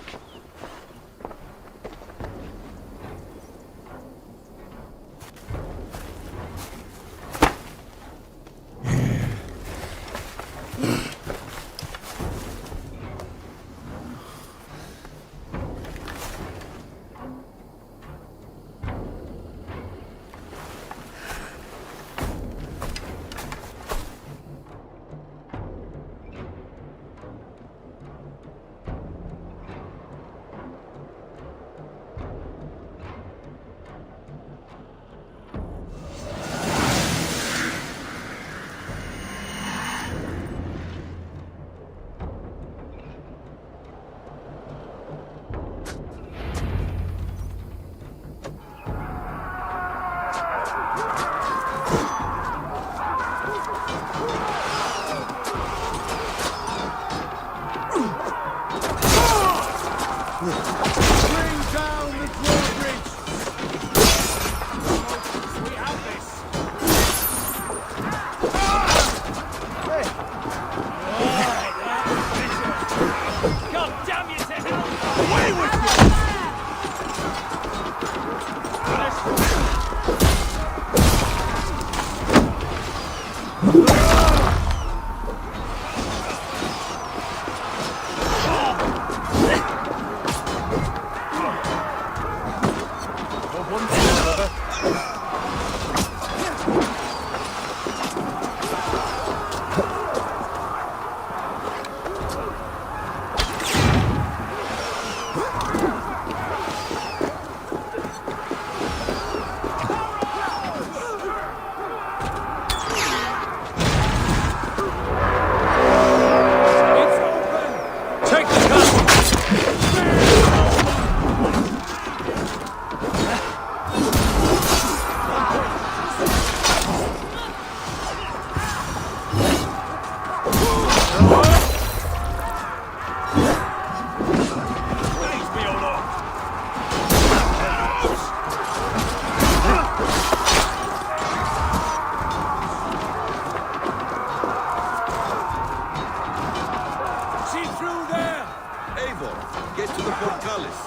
the portcullis.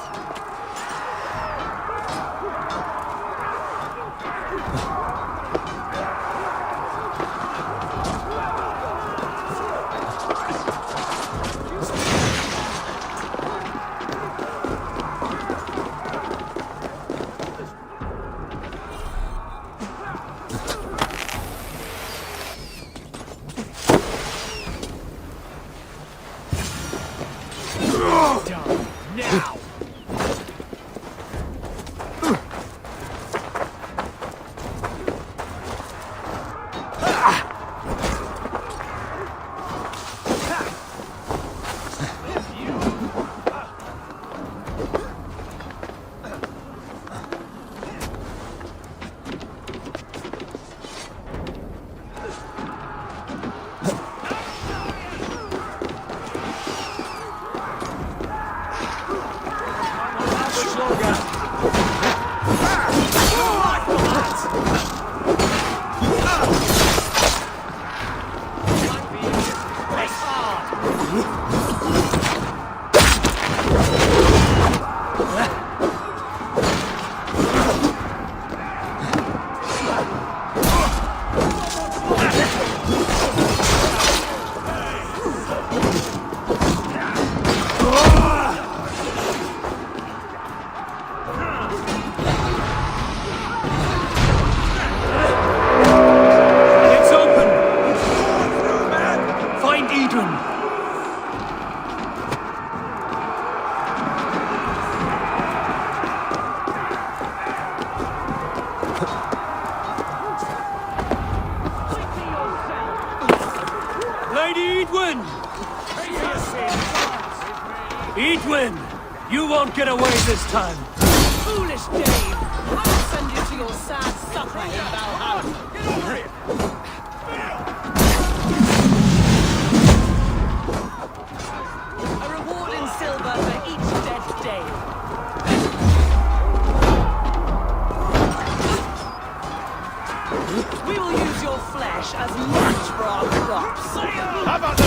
Now! Edwin! You won't get away this time! Foolish Dave! I'll send you to your sad supper in Valhalla! Get over here! A reward in silver for each dead Dave. We will use your flesh as mulch for our crops. How about this?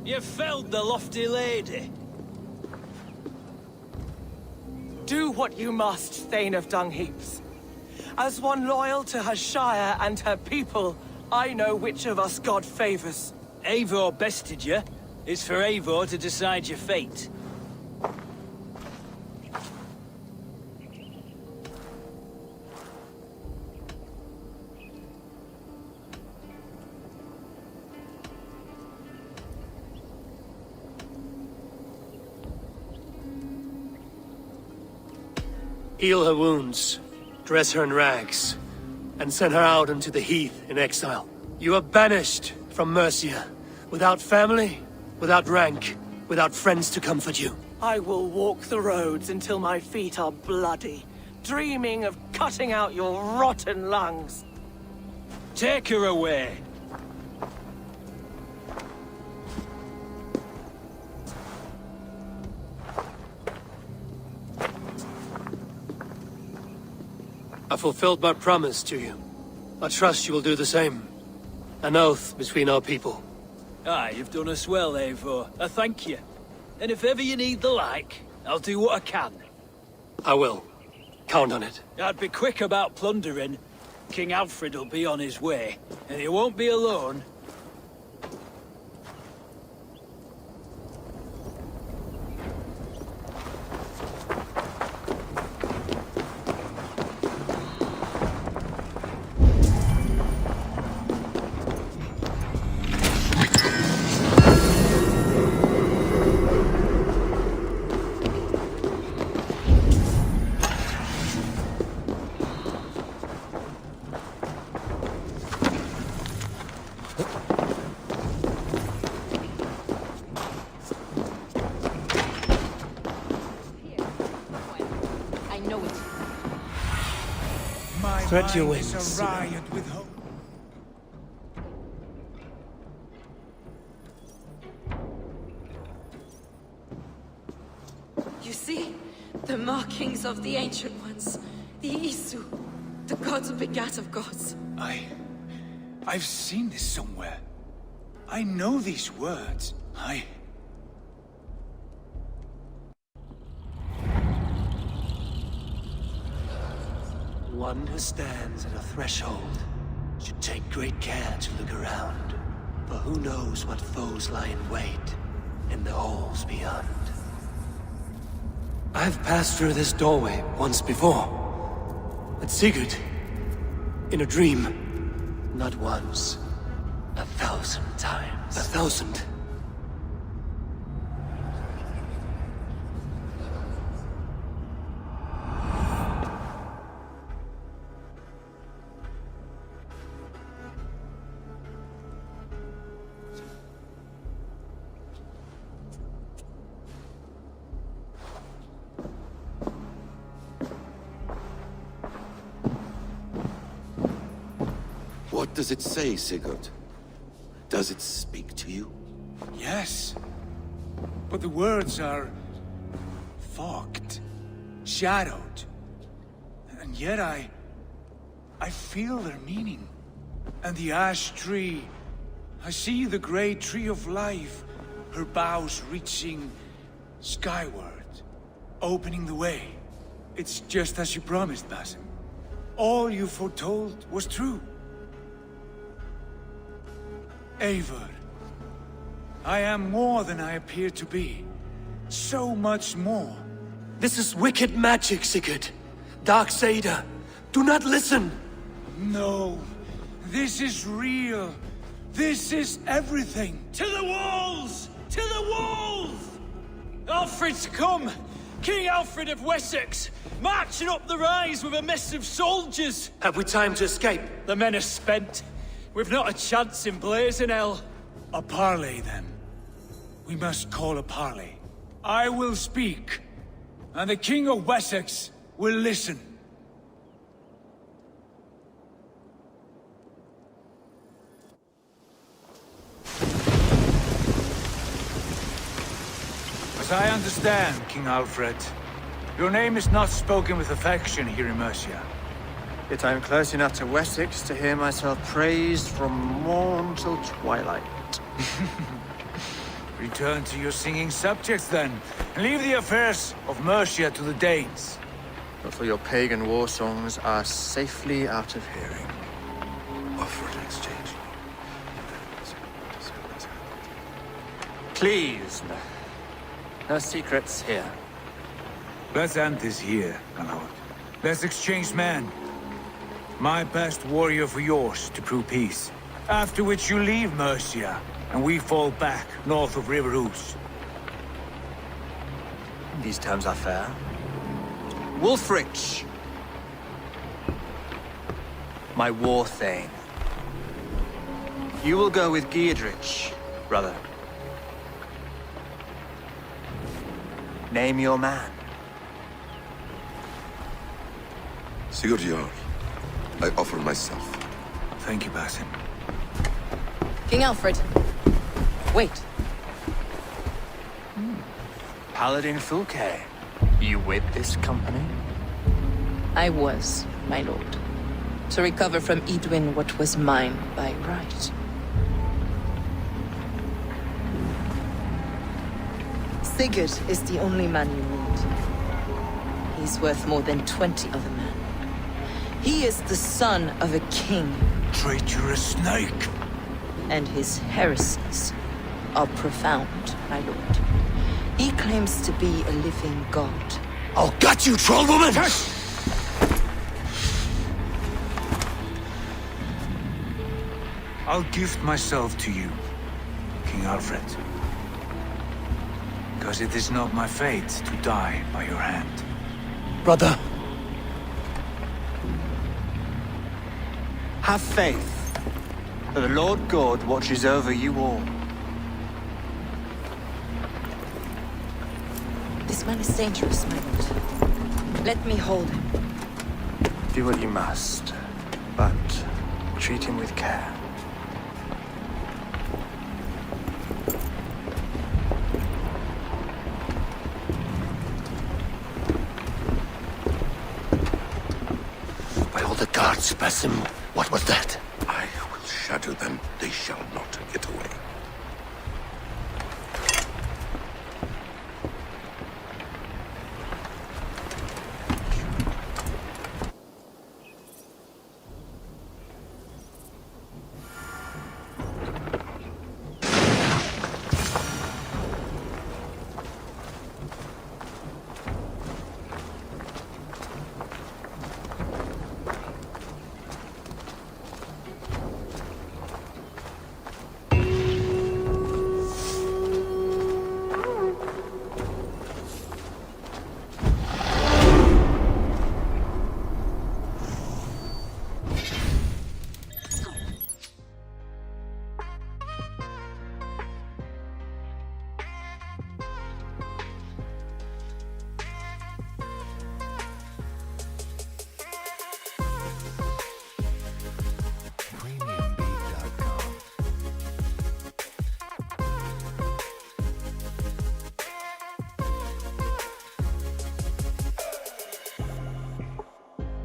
You felled the lofty lady. Do what you must, Thane of Dungheaps. As one loyal to her shire and her people, I know which of us God favors. Eivor bested you. It's for Eivor to decide your fate. Heal her wounds, dress her in rags, and send her out into the heath in exile. You are banished from Mercia, without family, without rank, without friends to comfort you. I will walk the roads until my feet are bloody, dreaming of cutting out your rotten lungs. Take her away. I fulfilled my promise to you. I trust you will do the same. An oath between our people. Aye, you've done us well, Eivor. I thank you. And if ever you need the like, I'll do what I can. I will. Count on it. I'd be quick about plundering. King Alfred will be on his way, and he won't be alone. Spread your wings. It's a riot with hope. You see? The markings of the Ancient Ones. The Isu. The gods begat of gods. I've seen this somewhere. I know these words. One who stands at a threshold should take great care to look around, for who knows what foes lie in wait in the halls beyond. I've passed through this doorway once before. At Sigurd. In a dream. Not once. 1,000 times. 1,000? What does it say, Sigurd? Does it speak to you? Yes. But the words are fogged, shadowed. And yet I feel their meaning. And the ash tree, I see the great tree of life, her boughs reaching skyward, opening the way. It's just as you promised, Basim. All you foretold was true. Eivor, I am more than I appear to be. So much more. This is wicked magic, Sigurd. Darksader, do not listen! No, this is real. This is everything. To the walls! To the walls! Alfred's come! King Alfred of Wessex, marching up the rise with a mess of soldiers! Have we time to escape? The men are spent. We've not a chance in blazing hell. A parley, then. We must call a parley. I will speak, and the King of Wessex will listen. As I understand, King Alfred, your name is not spoken with affection here in Mercia. Yet I am close enough to Wessex to hear myself praised from morn till twilight. Return to your singing subjects, then, and leave the affairs of Mercia to the Danes. But for your pagan war songs are safely out of hearing. Offer an exchange. Please, no secrets here. Let's end this here, my lord. Let's exchange men. My best warrior for yours to prove peace. After which you leave Mercia, and we fall back north of River Ouse. These terms are fair. Wulfrich! My war thane. You will go with Giedrich, brother. Name your man. Sigurd Jarl, I offer myself. Thank you, Basim. King Alfred. Wait. Paladin Fulke. You with this company? I was. my lord. To recover from Edwin what was mine by right. Sigurd is the only man you need. He's worth more than 20 other men. He is the son of a king. Traitorous snake! And his heresies are profound, my lord. He claims to be a living god. I'll gut you, troll woman! I'll gift myself to you, King Alfred. Because it is not my fate to die by your hand. Brother. Have faith that the Lord God watches over you all. This man is dangerous, my lord. Let me hold him. Do what you must, but treat him with care. By all the gods, Basim, what was that? I will shadow them. They shall not